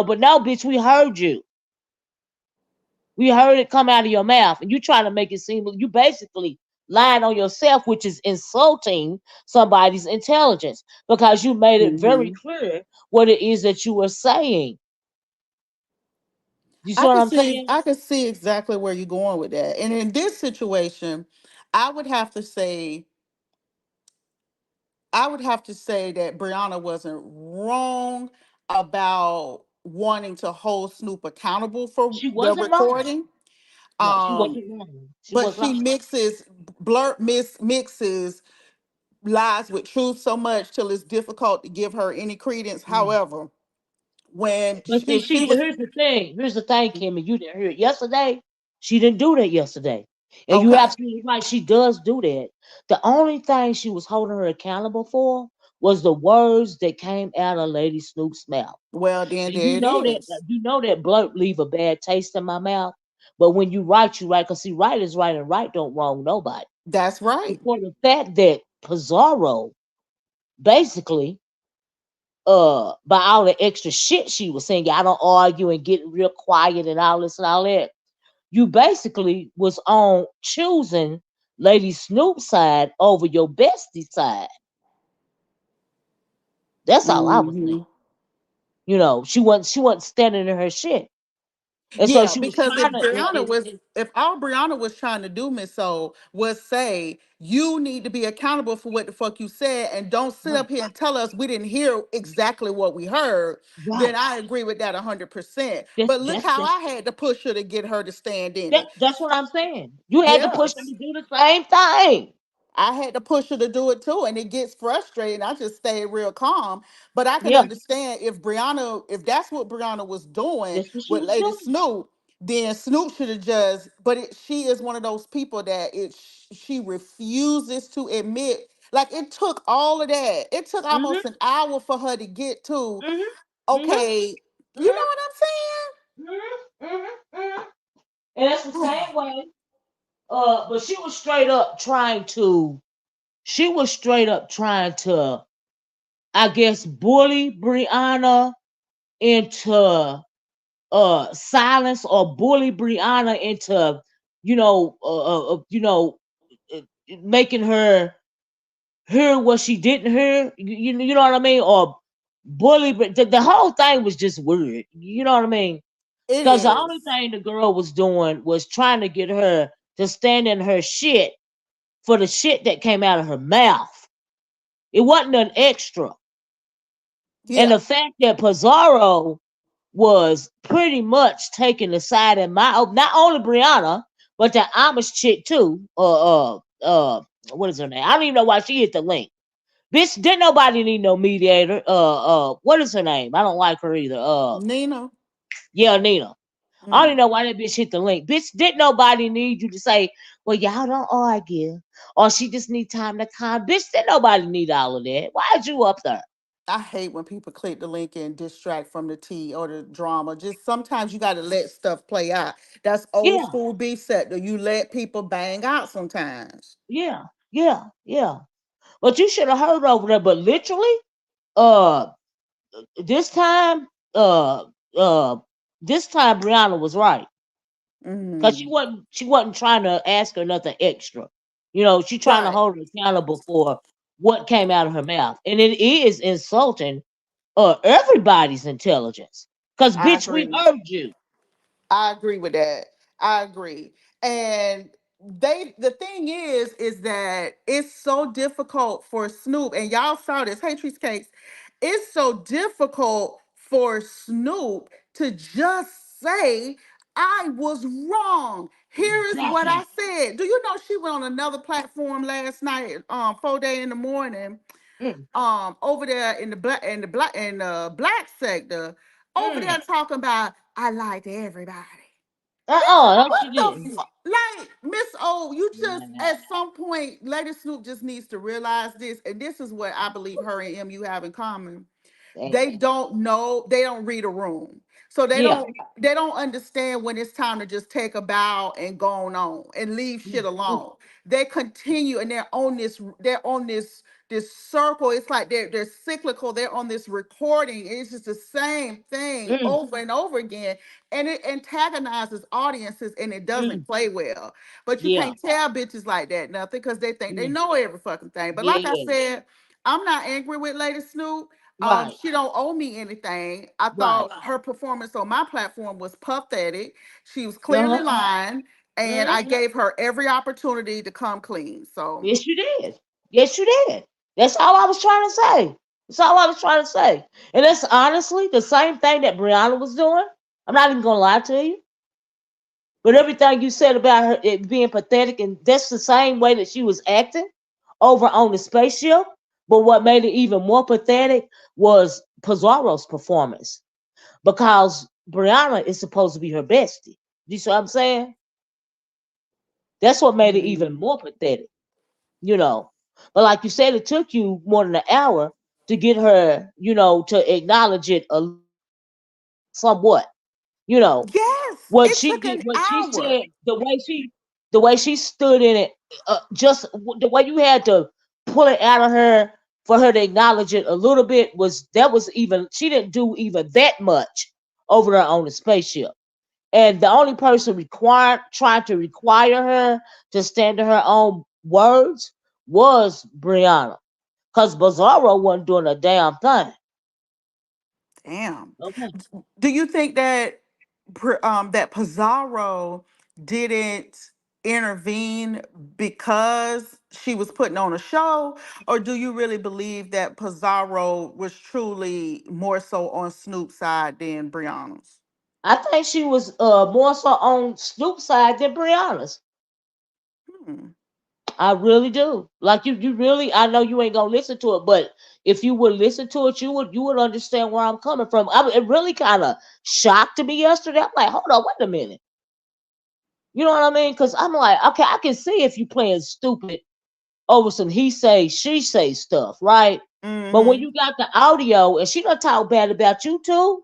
But no, bitch, we heard you. We heard it come out of your mouth, and you trying to make it seem like you basically lying on yourself, which is insulting somebody's intelligence because you made it very Mm-hmm. clear what it is that you were saying. You see what I'm saying? I could see exactly where you're going with that. And in this situation, I would have to say I would have to say that Brianna wasn't wrong about wanting to hold Snoop accountable for She the wasn't wrong. recording. No, she Um, wasn't wrong. She but was she not. mixes lies with truth so much till it's difficult to give her any credence. Mm. However, when But see, if she was here's the thing. Here's the thing, Kimmy. You didn't hear it yesterday. She didn't do that yesterday. And you okay, absolutely right. She does do that. The only thing she was holding her accountable for was the words that came out of Lady Snoop's mouth. well then And there it is. you know that blurt leave a bad taste in my mouth. But when you write, you write. Cause see, right is right, and right don't wrong nobody. That's And right. for the fact that Pizarro basically by all the extra shit she was saying, I don't argue and get real quiet and all this and all that. You basically was on choosing Lady Snoop's side over your bestie side. That's all I was saying. Hmm. She wasn't standing in her shit. And so Yeah, she was because if trying to Brianna was, if all Brianna was trying to do, Miss Soul, was say you need to be accountable for what the fuck you said, and don't sit right, up here and tell us we didn't hear exactly what we heard, then right. I agree with that 100%. That's But look that's how that's I had to push her to get her to stand in that, it. that's what I'm saying. You had to push them Yes. to do the same thing. I had to push her to do it too, and it gets frustrating. I just stayed real calm. But I can Yeah, understand if Brianna, if that's what Brianna was doing that's what she with was Lady doing. Snoop, then Snoop should have just. But she is one of those people that she refuses to admit. Like it took all of that. It took almost Mm-hmm. an hour for her to get to. Mm-hmm. Okay, you know what Mm-hmm. Mm-hmm. And that's the I'm saying? same way. But she was straight up trying to, I guess, bully Brianna into silence, or bully Brianna into, you know, uh, uh, uh, you know, uh, making her hear what she didn't hear. You know what I mean? Or bully, but the whole thing was just weird. You know what I mean? It Because the only is. thing the girl was doing was trying to get her to stand in her shit for the shit that came out of her mouth. It wasn't an extra. And Yeah. the fact that Pizarro was pretty much taking the side in not only Brianna, but the Amish chick too. What is her name? I don't even know why she hit the link. Bitch, didn't nobody need no mediator. What is her name? I don't like her either. Nina. Yeah, Nina. I don't even Mm. know why that bitch hit the link. Bitch, didn't nobody need you to say, well, y'all don't argue. Or she just need time to calm. Bitch, didn't nobody need all of that. Why'd you up there? I hate when people click the link and distract from the tea or the drama. Just sometimes you got to let stuff play out. That's old Yeah, school beef sector. You let people bang out sometimes. yeah, yeah. But you should have heard over there. But literally, uh, this time, uh, uh, this time Brianna was right. Cause Hmm. she wasn't trying to ask her nothing extra. She trying to Right. hold her accountable for what came out of her mouth. And it is insulting everybody's intelligence. Cause I bitch, we agree. heard you. I agree with that. I agree. And the thing is that it's so difficult for Snoop, and y'all saw this, hey Trees Cakes, it's so difficult for Snoop to just say, I was wrong. Here is what I Exactly. said. Do you know she went on another platform last night, 4 day in the morning, Mm, over there in the black sector, over mm. there talking about I lied to everybody. No, What she the didn't. fuck? Like, Miss O, you just Nah, at some point, Lady Snoop just needs to realize this, and this is what I believe her and MU have in common. damn. They don't know, they don't read a room. So Yeah. they don't understand when it's time to just take a bow and go on and leave shit Mm, alone. They continue and they're on this circle. It's like they're cyclical. They're on this recording. It's just the same thing mm, over and over again. And it antagonizes audiences and it doesn't mm. play well. But you Yeah. can't tell bitches like that nothing because they think they Mm. know every fucking thing. But like I Yeah. said, I'm not angry with Lady Snoop. Right. She don't owe me anything. I Right. thought her performance on my platform was pathetic. She was clearly Uh-huh. lying, and I Mm. gave her every opportunity to come clean. So, Yes, you did. Yes, you did. That's all I was trying to say. That's all I was trying to say. And that's honestly the same thing that Brianna was doing. I'm not even gonna lie to you. But everything you said about her it being pathetic, and that's the same way that she was acting over on the spaceship. But what made it even more pathetic was Pizarro's performance. Because Brianna is supposed to be her bestie. You see what I'm saying? That's what made it even mm, more pathetic, you know. But like you said, it took you more than an hour to get her, to acknowledge it somewhat. You know, yes, what it she took did, an what she hour. said, the way she stood in it, just the way you had to pull it out of her for her to acknowledge it a little bit was even she didn't do even that much over there on the spaceship. And the only person trying to require her to stand to her own words was Brianna. Because Bizarro wasn't doing a damn thing. Damn. Okay. Do you think that that Pizarro didn't intervene because she was putting on a show, or do you really believe that Pizarro was truly more so on Snoop's side than Brianna's? I think she was more so on Snoop's side than Brianna's. Hmm. I really do. Like you really. I know you ain't gonna listen to it, but if you would listen to it, you would understand where I'm coming from. It really kind of shocked me yesterday. I'm like, hold on, wait a minute. You know what I mean? Because I'm like, okay, I can see if you playing stupid over some he say she say stuff, right? But when Mm-hmm. you got the audio and she gonna talk bad about you too,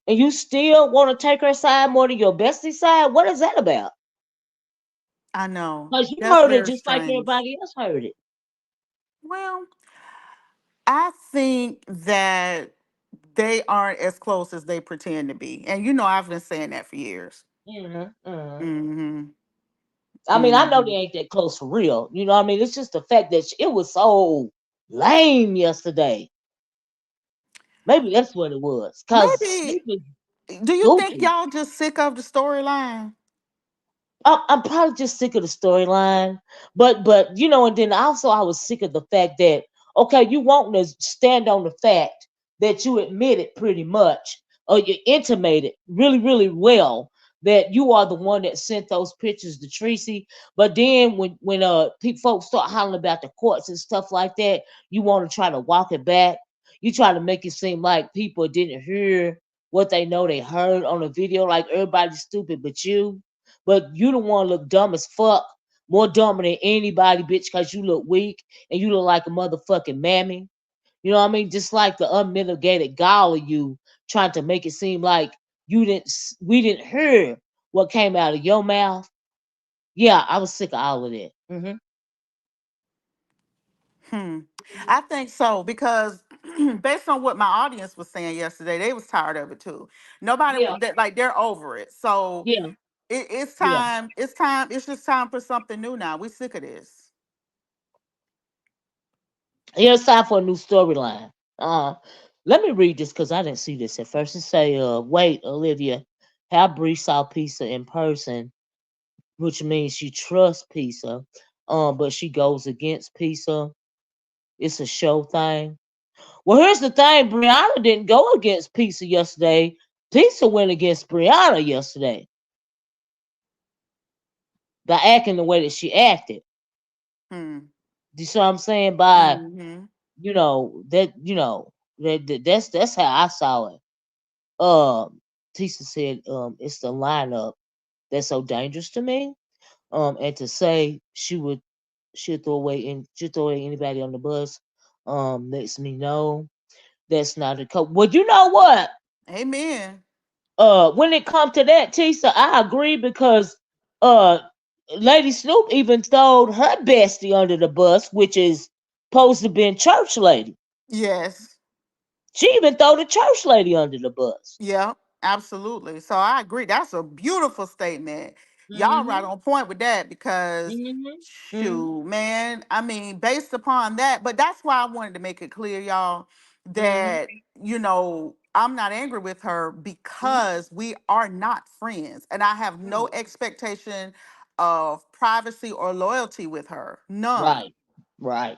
and you still want to take her side more than your bestie side, what is that about? I know. Because you That's heard it very just like strange. everybody else heard it. Well, I think that they aren't as close as they pretend to be. And I've been saying that for years. Hmm. Mm-hmm. I mean, I know they Mm-hmm. ain't that close for real. You know what I mean? It's just the fact that it was so lame yesterday. Maybe that's what it was. Cause Maybe. Snoop is Do you think goofy. y'all just sick of the storyline? I'm probably just sick of the storyline, but and then also I was sick of the fact that okay, you want to stand on the fact that you admitted pretty much, or you intimated really really well that you are the one that sent those pictures to Tracy. But then when people folks start hollering about the courts and stuff like that, you want to try to walk it back. You try to make it seem like people didn't hear what they know they heard on the video, like everybody's stupid but you. But you the one look dumb as fuck, more dumber than anybody, bitch, because you look weak and you look like a motherfucking mammy. You know what I mean? Just like the unmitigated gall of you trying to make it seem like we didn't hear what came out of your mouth. Yeah, I was sick of all of that. Hmm. I think so because based on what my audience was saying yesterday, they was tired of it too. Nobody Yeah, like they're over it. So yeah, it's yeah. time. It's time. It's just time for something new now. We sick of this. Here's time for a new storyline. Let me read this because I didn't see this at first. It say, wait, Olivia, how Bree saw Pizza in person, which means she trusts Pizza, but she goes against Pizza. It's a show thing. Well, here's the thing: Brianna didn't go against Pizza yesterday. Pizza went against Brianna yesterday by acting the way that she acted. Hmm. Do you see what I'm saying? By Mm-hmm. that's how I saw it. Um, Tisa said, it's the lineup. that's so dangerous to me. And to say she'll throw away anybody on the bus, lets me know that's not a code. Well, you know what? Amen. When it comes to that, Tisa, I agree because uh Lady Snoop even throwed her bestie under the bus, which is supposed to be church lady. Yes. She even throw the church lady under the bus. Yeah, absolutely. So I agree. That's a beautiful statement. Y'all right Mhm. on point with that because Mhm. Mhm. shoot, man. I mean, based upon that, but that's why I wanted to make it clear, y'all, Mhm. that I'm not angry with her Mhm. because we are not friends. And I have no expectation of privacy or loyalty with her. None. Right. Right.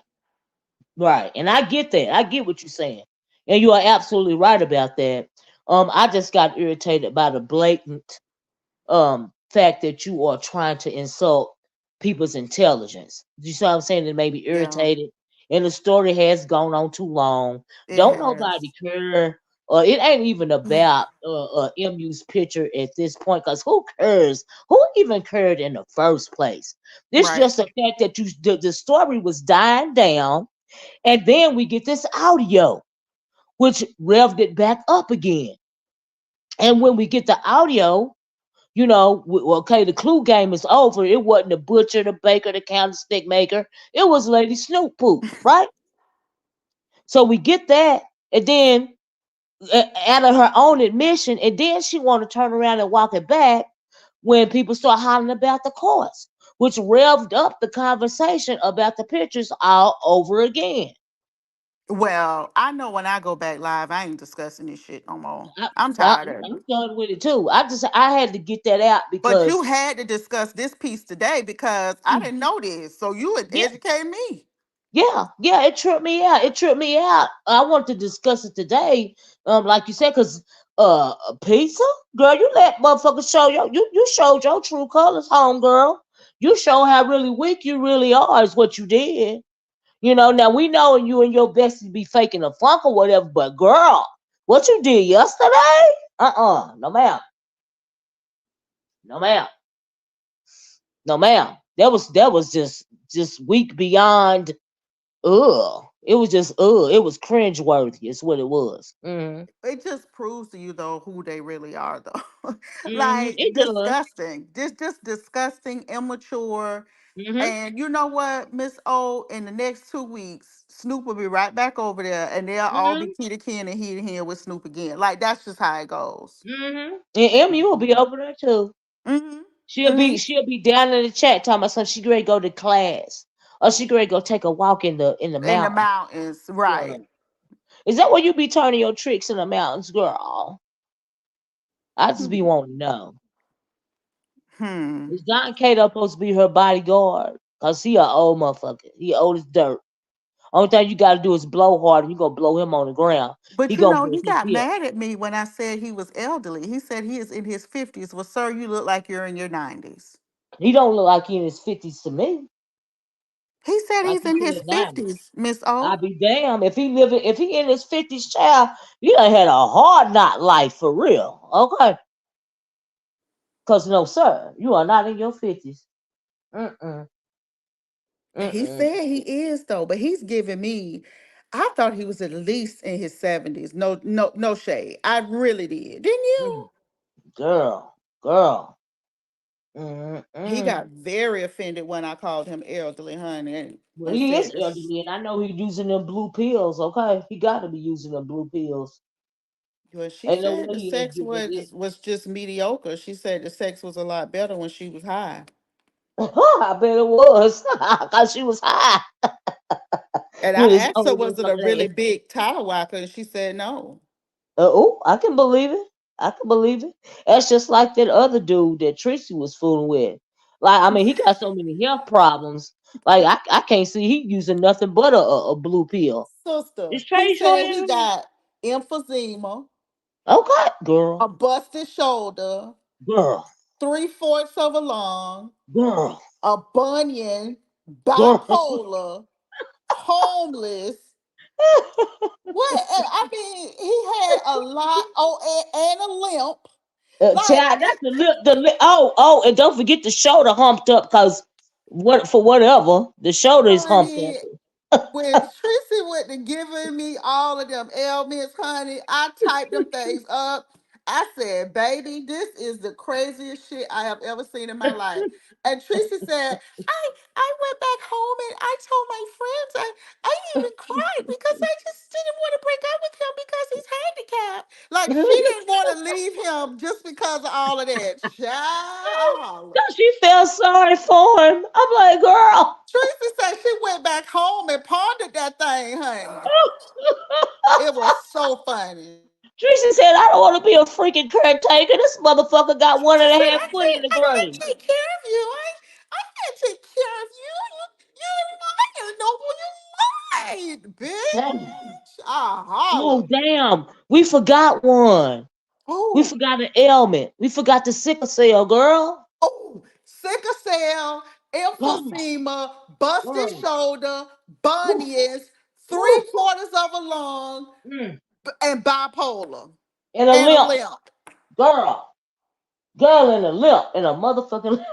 Right. And I get that. I get what you're saying. And you are absolutely right about that. I just got irritated by the blatant fact that you are trying to insult people's intelligence. You see what I'm saying? It made me Yeah, irritated. And the story has gone on too long. it Don't nobody has. care. It ain't even about MU's picture at this point, because who cares? Who even cared in the first place? It's Right. just the fact that the story was dying down, and then we get this audio, which revved it back up again. And when we get the audio, okay, the clue game is over. It wasn't the butcher, the baker, the candlestick maker. It was Lady Snoop Poo, right? So we get that, and then out of her own admission, and then she want to turn around and walk it back when people start hollering about the courts, which revved up the conversation about the pictures all over again. Well, I know when I go back live, I ain't discussing this shit no more. I, I'm I, tired of I'm it. done with it too. I had to get that out But because you had to discuss this piece today because I didn't know this. So you would yeah, educate me. yeah, it tripped me out. It tripped me out. I want to discuss it today, like you said, because pizza, girl, you let motherfuckers show you showed your true colors, home girl. You show how really weak you really are is what you did. Now we know you and your bestie be faking a funk or whatever, but girl, what you did yesterday? No ma'am, no ma'am, no ma'am. That was just weak beyond. Ugh. It was just It was cringe worthy. Is what it was. It just proves to you though who they really are though. Like It does. disgusting. Just disgusting, immature. Mhm. And you know what, Miss O, in the next 2 weeks, Snoop will be right back over there and they'll all be Mhm. key to kin and he to here with Snoop again. Like that's just how it goes. Mhm. And Emmy will be over there too. Mm-hmm. She'll be Mm-hmm. she'll be down in the chat talking about something. She ready to go to class, or she ready to go take a walk in the In the mountain. mountains, right. Girl. Is that where you be turning your tricks in the mountains, girl? I just be Hmm. wanting to know. Hmm. Is Don Cato supposed to be her bodyguard? Cause he a old motherfucker. He old as dirt. Only thing you gotta do is blow hard, and you gonna blow him on the ground. But He you gonna know, break he his got hip. mad at me when I said he was elderly. He said he is in his 50s. Well, sir, you look like you're in your 90s. He don't look like he in his 50s to me. He said Like he's he in his said 90s. 50s, Miss O. I'd be damned if he in his 50s, child. You done had a hard not life for real, okay? Cause no, sir, you are not in your 50s. Mm-mm, He mm-mm, said he is though, but he's giving me. I thought he was at least in his 70s. No, no, no shade. I really did. Didn't you? mm. Girl. He Mm-mm. got very offended when I called him elderly, honey, Well, and he is said this. elderly, and I know he's using them blue pills. Okay, he got to be using them blue pills. Well, she Ain't no said way the he ain't sex getting it. was just mediocre. She said the sex was a lot better when she was high. I bet it was, cause she was high And I with his asked her, old was it a motherfucking really ass. big tire whacker? And she said no. Oh, I can believe it. I can believe it. That's just like that other dude that Tracy was fooling with. Like, I mean, he got so many health problems. Like, I can't see he using nothing but a blue pill. Sister, Is he Tracy showing said he him? got emphysema, Okay, a girl, busted shoulder, girl, 3/4 of a lung, girl, a bunion, girl. bipolar, homeless. What? I mean, he had a lot. Oh, and a limp. Like, Child, that's the lip. The lip. Oh, and don't forget the shoulder humped up, cause what for whatever the shoulder is humped honey, up. when Tracy went to giving me all of them ailments, honey, I typed them things up. I said, baby, this is the craziest shit I have ever seen in my life. And Tracy said, I went back home and I told my friends I even cried because I just didn't want to break up with him because he's handicapped. Like she didn't want to leave him just because of all of that. Child. She felt sorry for him. I'm like, girl. Tracy said she went back home and pondered that thing, honey. It was so funny. Tracy said, I don't want to be a freaking caretaker. This motherfucker got one She and a said, half foot in the I can't grave. take care of you. I can't take care of you. You lying. No, you lied, Damn. bitch. I Oh, holler. damn. We forgot one. We Oh, forgot an ailment. We forgot the sickle cell, girl. oh, sickle cell, Girl, emphysema, busted girl. shoulder, Woo, bunions, three woo. quarters of a lung, Mm. and bipolar, And a and a limp. limp. Girl. Girl in a limp. In a motherfucking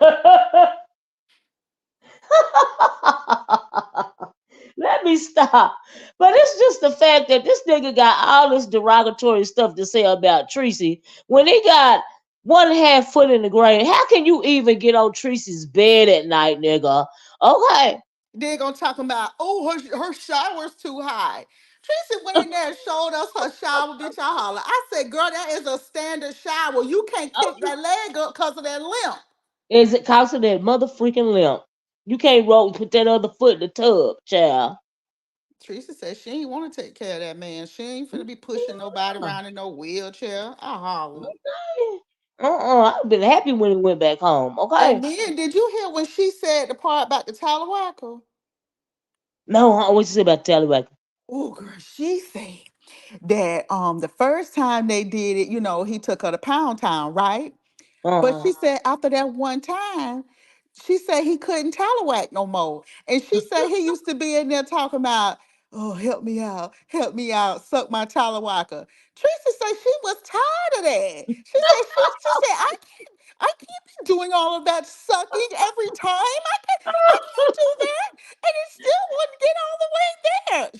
Let me stop. But it's just the fact that this nigga got all this derogatory stuff to say about Tracy when he got one half foot in the grave. How can you even get on Tracy's bed at night, nigga? Okay. They're gonna talk about, oh, her shower's too high. Tracy went in there and showed us her shower, bitch. I holler. I said, girl, that is a standard shower. You can't kick that leg up because of that limp. Is it cause of that mother freaking limp? You can't roll put that other foot in the tub, child. Teresa said she ain't want to take care of that man. She ain't finna be pushing nobody around in no wheelchair. I holler. I've been happy when he went back home. And Okay. then, did you hear when she said the part about the Talawaka? No, I always say about Tallywhacker. Oh, girl, she said that the first time they did it, he took her to Pound Town, right? But Uh-huh. she said after that one time, she said he couldn't tallywhack no more. And she said he used to be in there talking about, oh, help me out, suck my tallywhacker. Teresa said she was tired of that. She said, I can't be doing all of that sucking every time. I can't do that. And it still wouldn't get all the way there.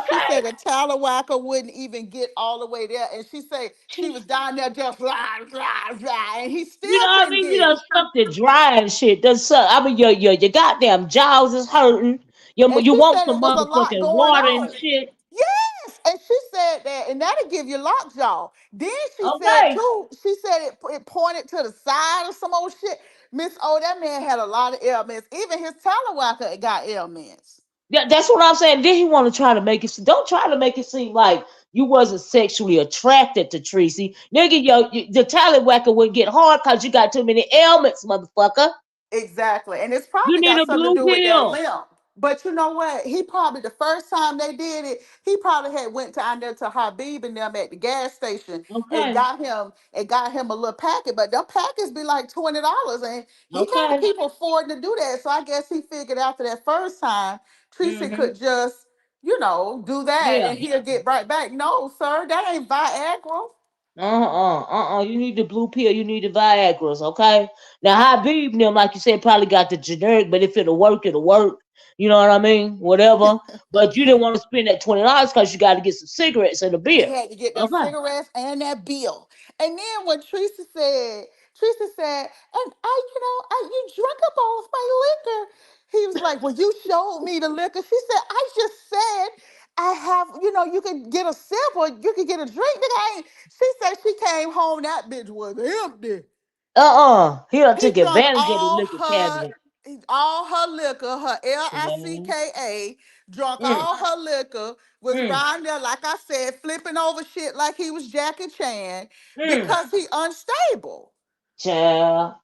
She Okay. said a tallywhacker wouldn't even get all the way there. And she said she was down there just blah, and he You know still what I couldn't mean? You get know, it. something dry and shit. Does suck. I mean, your goddamn jaws is hurting. And You she want said some it was a lot motherfucking going water and on. shit. Yes, and she said that, and that'll give you lockjaw. Then she said Okay. too. She said it pointed to the side or some old shit. Miss O, that man had a lot of ailments. Even his talawaka got ailments. Yeah, that's what I'm saying. Then he want to try to make it. Don't try to make it seem like you wasn't sexually attracted to Tracy. Nigga, the tallywhacker wouldn't get hard because you got too many ailments, motherfucker. Exactly. And it's You probably need got a something to blue do with that pill. limp. But you know what? He probably the first time they did it, he probably had went down there to Habib and them at the gas station Okay. and got him a little packet. But them packets be like $20. And he got to Okay. keep affording to do that. So I guess he figured after that first time, Tracy Mm-hmm. could just, do that Yeah. and he'll get right back. No, sir, that ain't Viagra. You need the blue pill. You need the Viagra's. Okay. Now, Habib, them, like you said, probably got the generic, but if it'll work, it'll work. You know what I mean? Whatever. But you didn't want to spend that $20 because you got to get some cigarettes and a He beer. had to get them Okay. cigarettes and that bill. And then when Teresa said, and you drunk up all of my liquor. He was like, well, you showed me the liquor. She said, I just said I have, you could get a sip or you could get a drink. Nigga, she said she came home, that bitch was empty. He done He took drunk advantage of the liquor cabinet. all her liquor, her Mm, Licka, drunk mm, all her liquor, was mm, around there, like I said, flipping over shit like he was Jackie Chan mm. because he unstable. Child.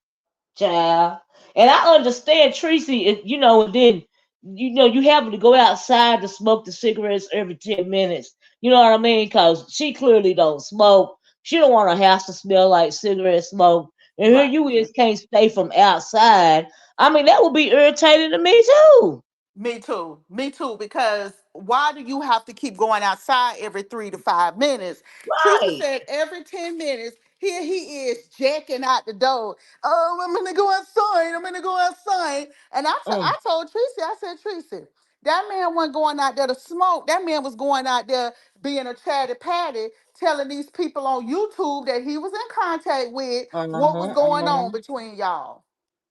Child. And I understand Tracy, and then you having to go outside to smoke the cigarettes every 10 minutes. You know what I mean? Because she clearly don't smoke. She don't want her house to smell like cigarette smoke. And here Right. you is can't stay from outside. I mean, that would be irritating to me too. Me too. Me too. Because why do you have to keep going outside every 3 to 5 minutes? Teresa Right. said every 10 minutes Here he is jacking out the door. Oh, I'm gonna go outside. I'm gonna go outside. And I Mm. told Tracy, I said, Tracy, that man wasn't going out there to smoke. That man was going out there being a chatty patty, telling these people on YouTube that he was in contact with what was Uh-huh, going on uh-huh, between y'all.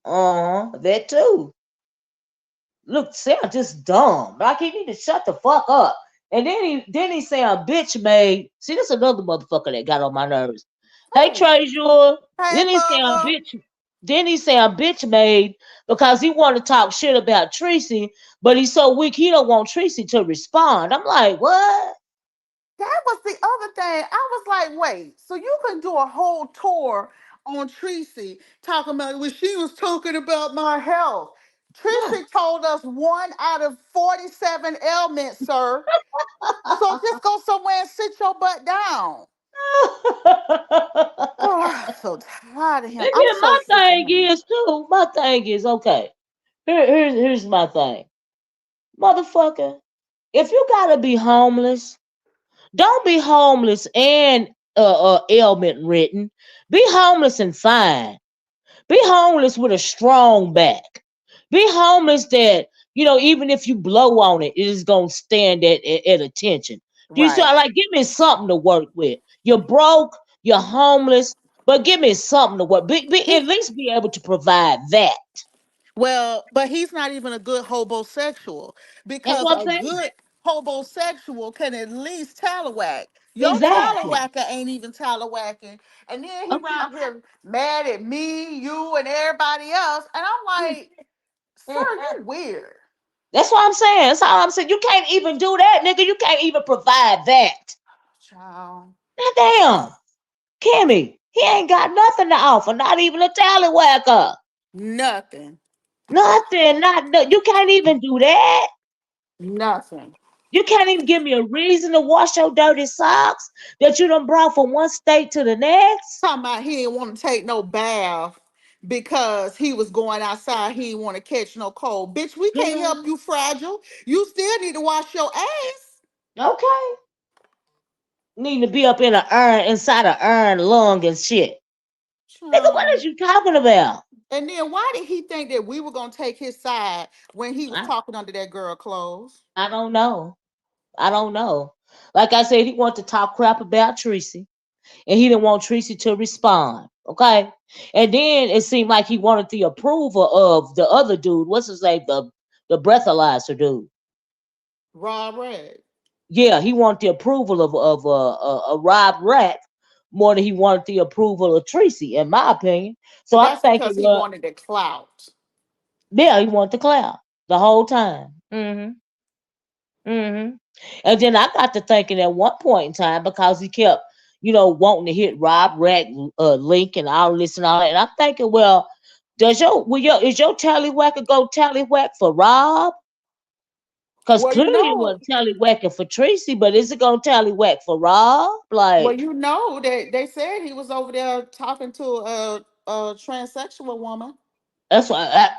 uh-huh. That too. Look, sound just dumb. Like he need to shut the fuck up. And then he say a bitch made. See, this another motherfucker that got on my nerves. Hey Oh, Treasure. hey, Then he say a Bubba. bitch. Then he say a bitch made because he want to talk shit about Tracy, but he's so weak he don't want Tracy to respond. I'm like, what? That was the other thing. I was like, wait, so you can do a whole tour on Tracy talking about when she was talking about my health. Tracy told us 1 out of 47 ailments, sir. So just go somewhere and sit your butt down. Oh, I'm so tired of him. And I'm then so my sick of thing him. is too. My thing is okay. Here's my thing, motherfucker. If you gotta be homeless, don't be homeless and ailment written. Be homeless and fine. Be homeless with a strong back. Be homeless that even if you blow on it, it is gonna stand at attention. Do you see? Right. Like, give me something to work with. You're broke. You're homeless, but give me something to work. At He least be able to provide that. Well, but he's not even a good hobosexual That's because what I'm a saying. good hobosexual can at least talawhack. Your Exactly. talawacker ain't even talawacking. And then he Okay. around here mad at me, you, and everybody else. And I'm like, sir, you weird. That's what I'm saying. That's all I'm saying. You can't even do that, nigga. You can't even provide that. Child. Now, damn, Kimmy, he ain't got nothing to offer. Not even a tallywhacker. Nothing. Nothing. You can't even do that. Nothing. You can't even give me a reason to wash your dirty socks that you done brought from one state to the next. Talking about he didn't want to take no bath because he was going outside. He didn't want to catch no cold. Bitch, we can't help Girl, you fragile. You still need to wash your ass. okay. Need to be up in an urn, inside an urn, lung and shit. Nigga, what Child. is you talking about? And then why did he think that we were gonna take his side when he was I, talking under that girl clothes? I don't know. I don't know. Like I said, he wanted to talk crap about Tracy, and he didn't want Tracy to respond. Okay, and then it seemed like he wanted the approval of the other dude. What's his name? The breathalyzer dude. Rob Red. Yeah, he wanted the approval of Rob Rat more than he wanted the approval of Tracy, in my opinion. So I'm That's thinking, because he well, wanted the clout. yeah, he wanted the cloud the whole time. Hmm. And then I got to thinking at one point in time because he kept, wanting to hit Rob Rack link and all this and all that. And I'm thinking, well, is your tallywhacker go tallywhack for Rob? Because Well, you clearly it know, wasn't tallywhacking for Tracy, but is it gonna tallywhack for Rob? well, Like, you know that they said he was over there talking to a transsexual woman. that's why.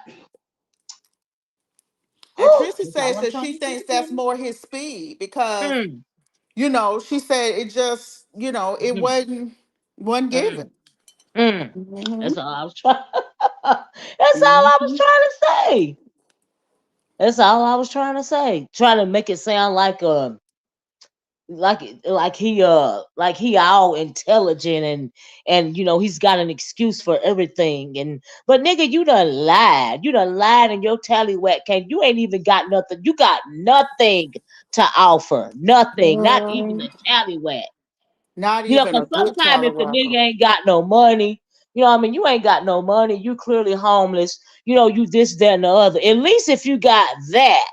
And Tracy That's all says I'm that trying she to say, thinks that's Kim. more his speed because, Mm, she said it just, it mm, wasn't mm, given. mm. Hmm. That's all I was trying. That's all I was trying to say. That's all I was trying to say. Trying to make it sound like he all intelligent and he's got an excuse for everything. And but nigga, you done lied in your tallywhack cake. You ain't even got nothing. You got nothing to offer. Nothing. Not even a tallywhack. Not even a Because good sometimes if the talent. nigga ain't got no money, what I mean, you ain't got no money, you clearly homeless, you this, that, and the other. At least if you got that,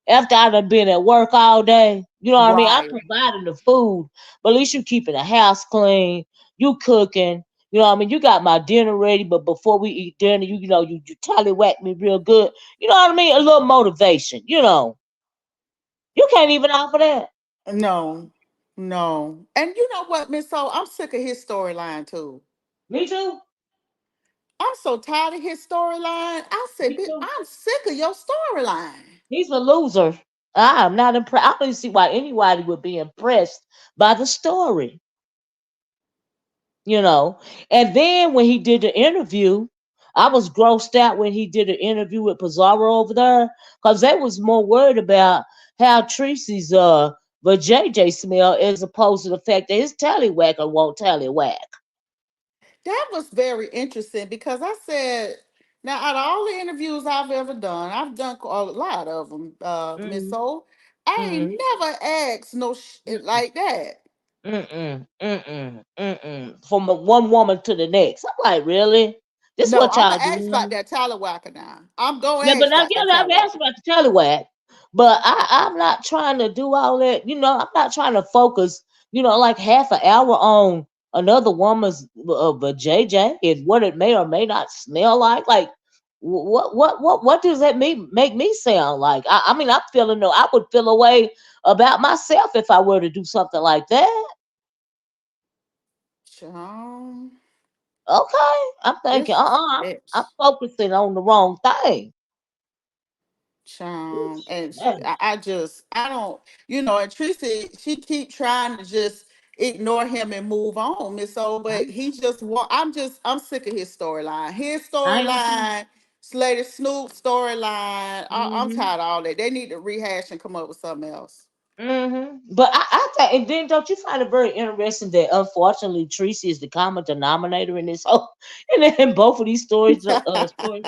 after I done been at work all day, you know what I mean? I'm Right. providing the food, but at least you keeping the house clean, you cooking, you know what I mean? You got my dinner ready, but before we eat dinner, you tallywhack me real good. You know what I mean? A little motivation, You can't even offer that. No, no. And you know what, Miss So? I'm sick of his storyline too. Me too. I'm so tired of his storyline. I said, Me bitch, too. I'm sick of your storyline. He's a loser. I'm not impressed. I don't see why anybody would be impressed by the story. you know. And then when he did the interview, I was grossed out when he did an interview with Pizarro over there, because they was more worried about how Tracy's but JJ smell as opposed to the fact that his tallywhacker won't tallywhack. That was very interesting because I said, now out of all the interviews I've ever done, I've done a lot of them, Miss Mm, Soul. I ain't mm, never asked no shit mm, like that. From one woman to the next. I'm like, really? This No, what I'm y'all gonna ask about doing? that Talawaka now. I'm gonna Yeah, but ask now about that again, I've Talawaka. asked about the tallywhack, but I'm not trying to do all that. I'm not trying to focus, like half an hour on another woman's JJ and what it may or may not smell like. Like, what does that make me sound like? I mean, I'm feeling no. I would feel a way about myself if I were to do something like that. Child, Okay, I'm thinking, this is I'm it. focusing on the wrong thing. And Man. I don't, and Tracy, she keep trying to just ignore him and move on, Miss O. But he just want. I'm sick of his storyline. His I am too. storyline, Slater Snoop storyline. I'm Hmm. tired of all that. They need to rehash and come up with something else. But I think, and then don't you find it very interesting that unfortunately Tracy is the common denominator in this whole, and in both of these stories, stories.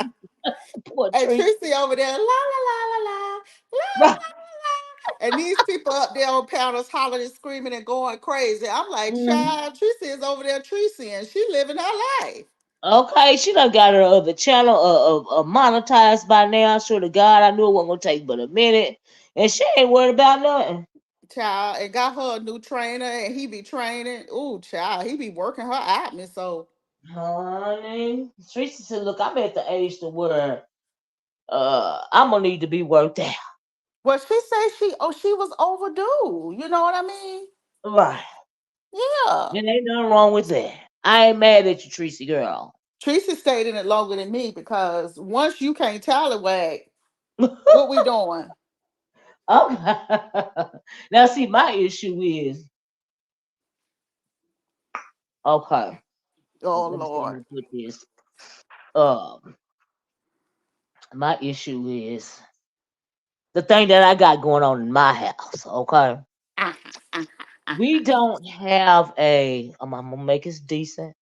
Poor And Tracy. Tracy over there, la la la la la la Right. la la. And these people up there on panels hollering and screaming and going crazy. I'm like, Mhm. child, Tracy is over there, Tracy, and she living her life. Okay, she done got her other channel monetized by now. Sure to God, I knew it wasn't gonna take but a minute, and she ain't worried about nothing. Child, and got her a new trainer, and he be training. Ooh, child, he be working her out, Miss So. Honey, Tracy said, "Look, I'm at the age to where I'm gonna need to be worked out." Well, she said she was overdue. You know what I mean? Right. Yeah. And ain't nothing wrong with that. I ain't mad at you, Tracy girl. Tracy stayed in it longer than me because once you can't tallywag, what we doing? Okay. Now, see, my issue is okay. Oh Let me see. I'm Lord. gonna put this. Um, my issue is the thing that I got going on in my house. Okay, Ah, ah, ah. we don't have a. I'm gonna make it decent.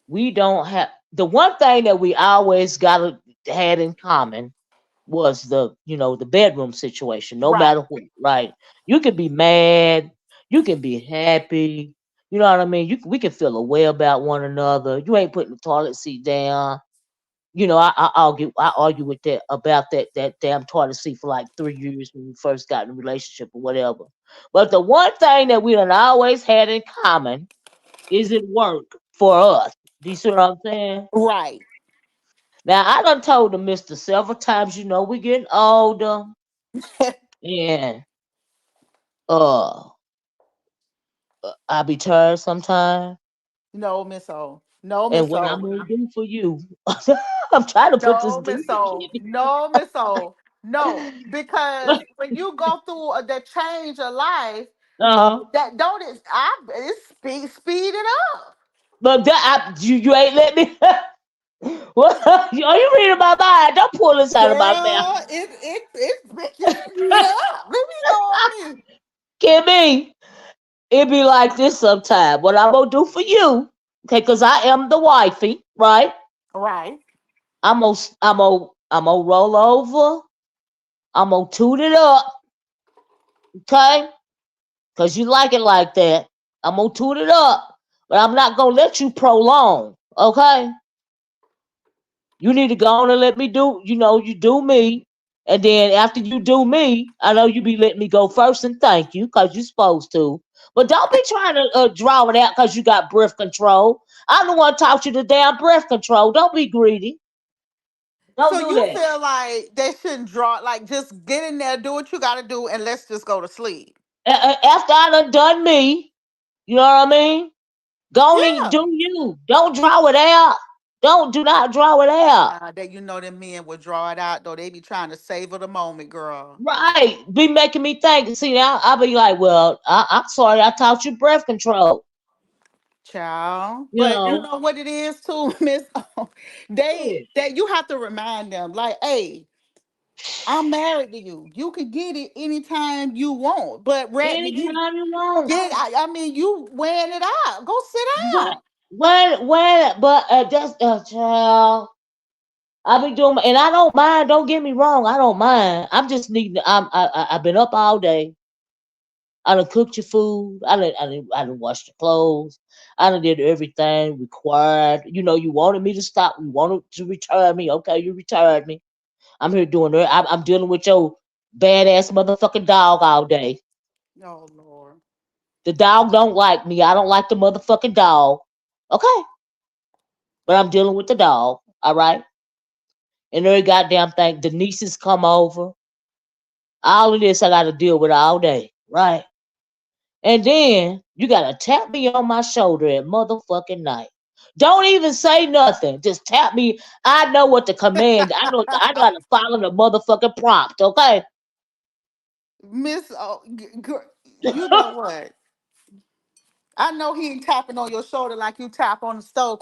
We don't have the one thing that we always got had in common was the bedroom situation, no Right. matter what, right? You can be mad, you can be happy, you know what I mean? We can feel a way about one another. You ain't putting the toilet seat down. I argue with that about that damn toilet seat for like 3 years when we first got in a relationship or whatever. But the one thing that we done always had in common is it work for us. Do you see what I'm saying? Right. Now I done told the mister several times, we getting older and uh I be tired sometimes. No, Miss O. No, And Miss what I'm O. gonna do for you, I'm trying to put this No, Miss decent O. shit. No, Miss O. No, because when you go through the change of life, Uh-huh. that don't it, it speed it up. But you ain't let me. What? Are you reading my mind? Don't pull this out of my mouth. Girl, it make you speed up. Let me go on mute. Kimmy, it be like this sometime. What I'm gonna do for you, okay? Because I am the wifey, right? Right. I'm gonna roll over. I'm gonna toot it up, okay? Because you like it like that. I'm gonna toot it up, but I'm not gonna let you prolong, okay? You need to go on and let me you do me. And then after you do me, I know you be letting me go first and thank you because you're supposed to. But don't be trying to draw it out because you got breath control. I'm the one taught you the damn breath control. Don't be greedy. Don't So do you that. feel like they shouldn't draw, like just get in there, do what you got to do, and let's just go to sleep. After I done me, you know what I mean? Go on and Yeah. do you. Don't draw it out. Do not draw it out. That them men would draw it out though. They be trying to savor the moment, girl. Right. Be making me think. See, now I'll be like, well, I'm sorry I taught you breath control. Child. You But you know, know what it is too, Miss. They you have to remind them, like, hey, I'm married to you. You can get it anytime you want. But you anytime you want. get I mean you wearing it out. Go sit What? down. But that's child. I be doing, and I don't mind. Don't get me wrong. I don't mind. I'm just needing. I've been up all day. I done cooked your food. I done washed the clothes. I done did everything required. You know, you wanted me to stop. You wanted to return me. Okay, you returned me. I'm here doing it. I'm dealing with your badass motherfucking dog all day. Oh Lord. The dog don't like me. I don't like the motherfucking dog. Okay, but I'm dealing with the dog. All right, and every goddamn thing. The nieces come over. All of this I got to deal with all day. Right. And then you gotta tap me on my shoulder at motherfucking night. Don't even say nothing. Just tap me. I know what the command. I know how to follow the motherfucking prompt. Okay. Miss you know what? I know he ain't tapping on your shoulder like you tap on the stove.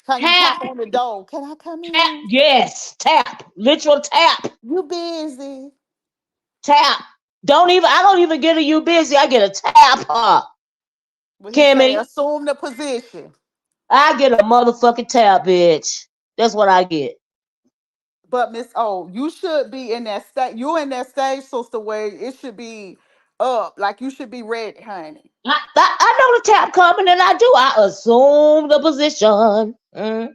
Can you tap Tap, on the door? Can I come tap. in? Yes, tap. Literal tap, You busy. tap. Don't even. I don't even get a you busy. I get a tap. But he say, Kimmy. assume the position. I get a motherfucking tap, bitch. That's what I get. But Miss O, you should be in that state. You in that stage, sister, where it should be up. Like you should be ready, honey. I know the tap coming, and I do. I assume the position. Mm.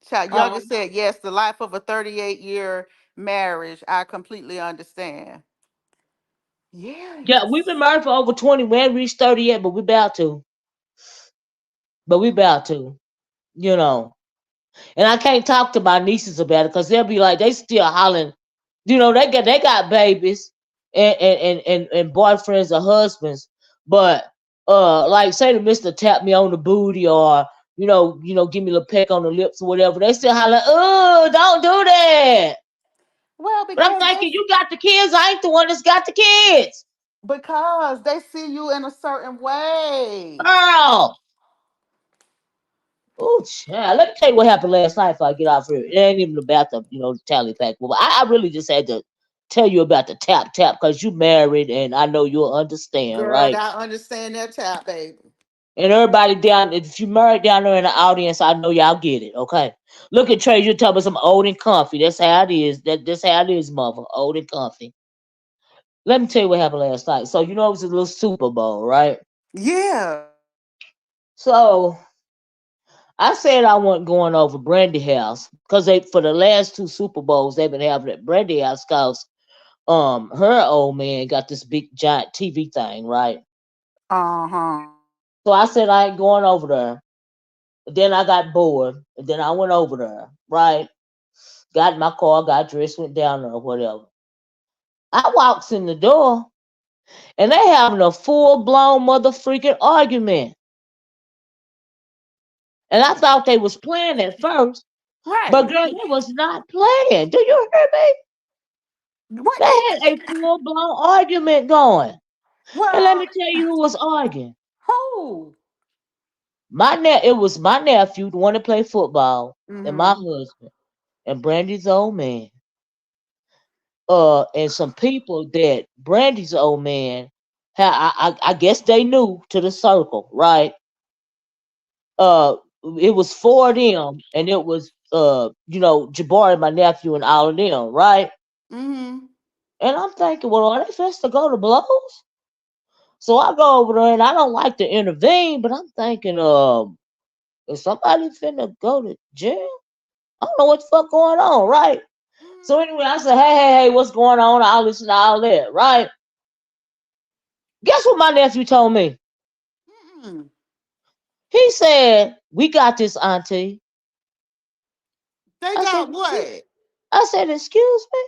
Child, Younger said, yes, the life of a 38-year marriage. I completely understand. Yeah, we've Yes. been married for over 20. We ain't reached 30 yet, but we about to. But we about to, you know. And I can't talk to my nieces about it because they'll be like, they still hollering. You know, they got babies and boyfriends or husbands. But like say the mister tap me on the booty or give me a little peck on the lips or whatever, they still holler, oh, don't do that. Well, But I'm thinking, you got the kids, I ain't the one that's got the kids. because they see you in a certain way. Girl. Oh, child. Let me tell you what happened last night before I get off here. It ain't even about the tally pack. But I really just had to tell you about the tap tap because you married and I know you'll understand, Girl, right? I understand that tap, baby. And everybody down, if you married down there in the audience, I know y'all get it, okay? Look at Trey, you talking about some old and comfy. That's how it is. That's how it is, mother. Old and comfy. Let me tell you what happened last night. So, it was a little Super Bowl, right? Yeah. So I said I wasn't going over Brandy house because they for the last two Super Bowls they've been having at Brandy house because her old man got this big giant TV thing, right? Uh-huh. So I said I ain't going over there. Then I got bored, and then I went over there, right? Got in my car, got dressed, went down there or whatever. I walks in the door, and they having a full blown mother freaking argument. And I thought they was playing at first, but Right. girl, they was not playing. Do you hear me? What They they had a full blown argument going. And let well, me tell you who was arguing. who? It was my nephew, the one that played football, and my Mm-hmm. husband, and Brandy's old man. And some people that Brandy's old man I guess they knew to the circle, right? Uh it was four of them, and it was Jabari, my nephew, and all of them, right? Mm-hmm. And I'm thinking, well, are they supposed to go to blows? So I go over there and I don't like to intervene, but I'm thinking, is somebody finna go to jail? I don't know what the fuck going on, right? So anyway, I said, hey, what's going on? I'll listen to all that, right? Guess what my nephew told me? Mm-hmm. He said, we got this, auntie. They I said, got what? excuse me?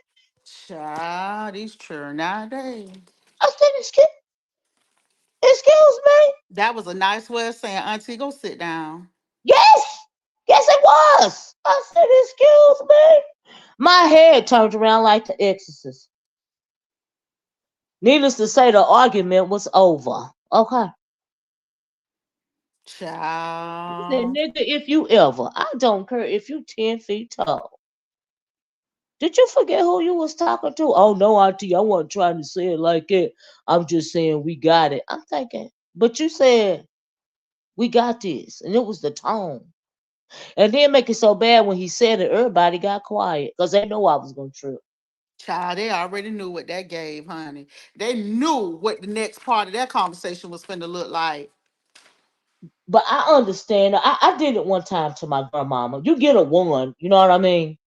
Child, these children nowadays. I said, excuse me? That was a nice way of saying, Auntie, go sit down. Yes, yes it was. I said, excuse me? My head turned around like the exorcist. Needless to say, the argument was over. Okay. I said, Child. nigga, if you ever, I don't care if you 10 feet tall. Did you forget who you was talking to? Oh no, Auntie, I wasn't trying to say it like that. I'm just saying we got it. I'm thinking, but you said we got this, and it was the tone. And then make it so bad when he said it, everybody got quiet because they know I was gonna trip. Child, they already knew what that gave, honey. They knew what the next part of that conversation was finna look like. But I understand. I did it one time to my grandmama. You get a one, you know what I mean?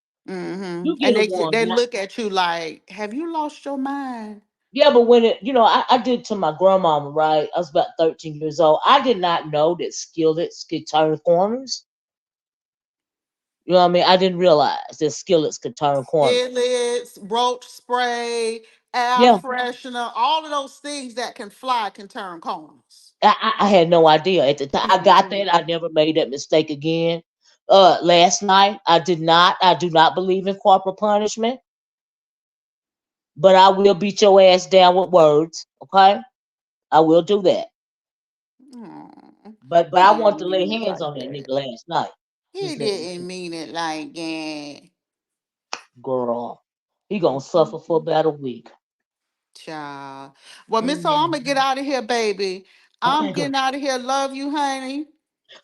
You get And a they one. look at you like, have you lost your mind? Yeah, but when it, I did it to my grandmama, right? I was about 13 years old. I did not know that skillets could turn corners. You know what I mean? I didn't realize that skillets could turn corners. Skillets, roach spray, air Yeah, freshener, all of those things that can fly can turn corners. I had no idea at the time. I got Mm-mm. that. I never made that mistake again. Last night, I did not. I do not believe in corporal punishment, but I will beat your ass down with words. Okay, I will do that. Aw, But he I want didn't to lay mean it hands like on that nigga that. last night. He Just let you didn't know, mean it like that. girl. He gonna suffer for about a week. Child. Well, Miss O, I'm gonna get Mhm. out of here, baby. I'm Okay, good. getting out of here. Love you, honey.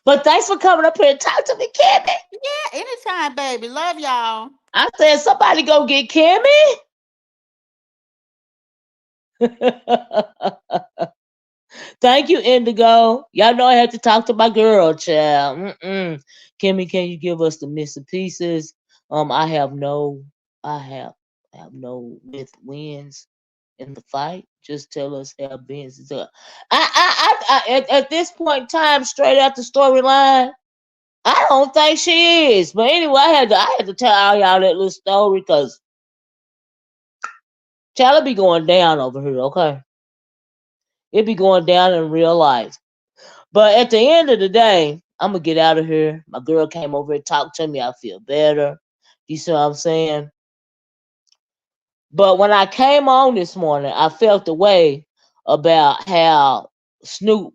But thanks for coming up here and talk to me, Kimmy. Yeah, anytime, baby. Love y'all. I said somebody go get Kimmy. Thank you, Indigo. Y'all know I had to talk to my girl, child. Kimmy, can you give us the missing pieces? I have no, I have, I have no with wins in the fight. Just tell us how Benz is up. At this point in time, straight out the storyline, I don't think she is. But anyway, I had to tell all y'all that little story because child it be going down over here. Okay, it be going down in real life. But at the end of the day, I'm gonna get out of here. My girl came over and talked to me. I feel better. You see what I'm saying? But when I came on this morning, I felt the way about how Snoop,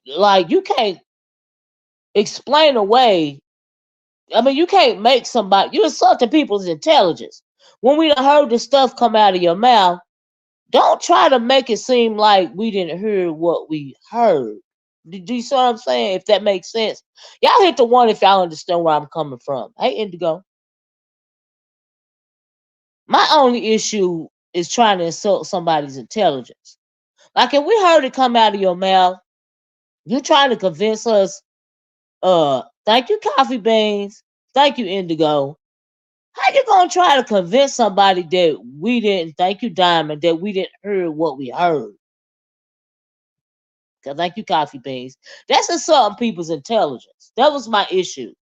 like you can't explain away. I mean, you can't make somebody you insulting people's intelligence. When we done heard the stuff come out of your mouth, don't try to make it seem like we didn't hear what we heard. Do you see what I'm saying? If that makes sense. Y'all hit the one if y'all understand where I'm coming from. Hey, Indigo. My only issue is trying to insult somebody's intelligence. Like if we heard it come out of your mouth, you trying to convince us, thank you, coffee beans. Thank you, Indigo. How you gonna try to convince somebody that we didn't, thank you, Diamond, that we didn't hear what we heard? Cause thank you, coffee beans. That's insulting people's intelligence. That was my issue.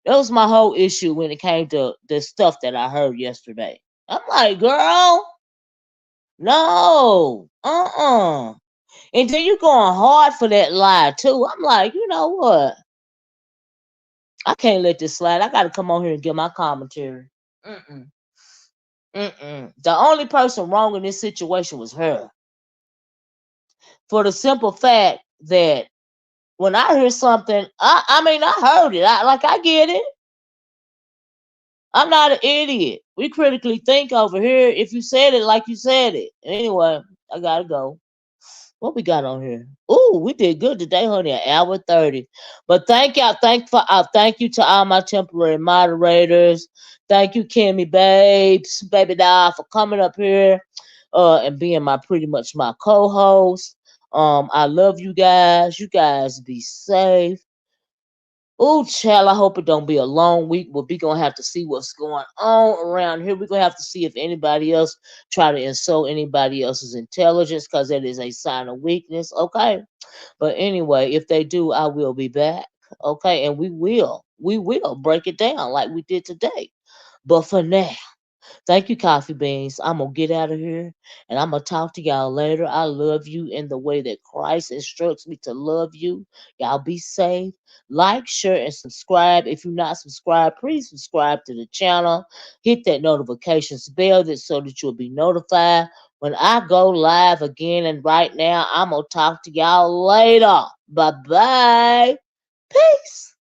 That was my whole issue when it came to the stuff that I heard yesterday. I'm like, girl, no, And then you going hard for that lie too. I'm like, you know what? I can't let this slide. I got to come on here and get my commentary. Mm-mm, The only person wrong in this situation was her, for the simple fact that when I hear something, I mean, I heard it. I get it. I'm not an idiot. We critically think over here. If you said it like you said it. Anyway, I gotta go. What we got on here? Ooh, we did good today, honey. An hour 30. But thank you to all my temporary moderators. Thank you, Kimmy Babes, baby doll, for coming up here, and being my pretty much my co-host. I love you guys. You guys be safe. Oh, child, I hope it don't be a long week, but we gonna have to see what's going on around here. We're gonna have to see if anybody else try to insult anybody else's intelligence, because that is a sign of weakness. Okay. But anyway, if they do, I will be back. Okay, and we will break it down like we did today. But for now, thank you, Coffee Beans. I'm going to get out of here and I'm going to talk to y'all later. I love you in the way that Christ instructs me to love you. Y'all be safe. Like, share, and subscribe. If you're not subscribed, please subscribe to the channel. Hit that notifications bell so that you'll be notified when I go live again. And right now, I'm going to talk to y'all later. Bye bye. Peace.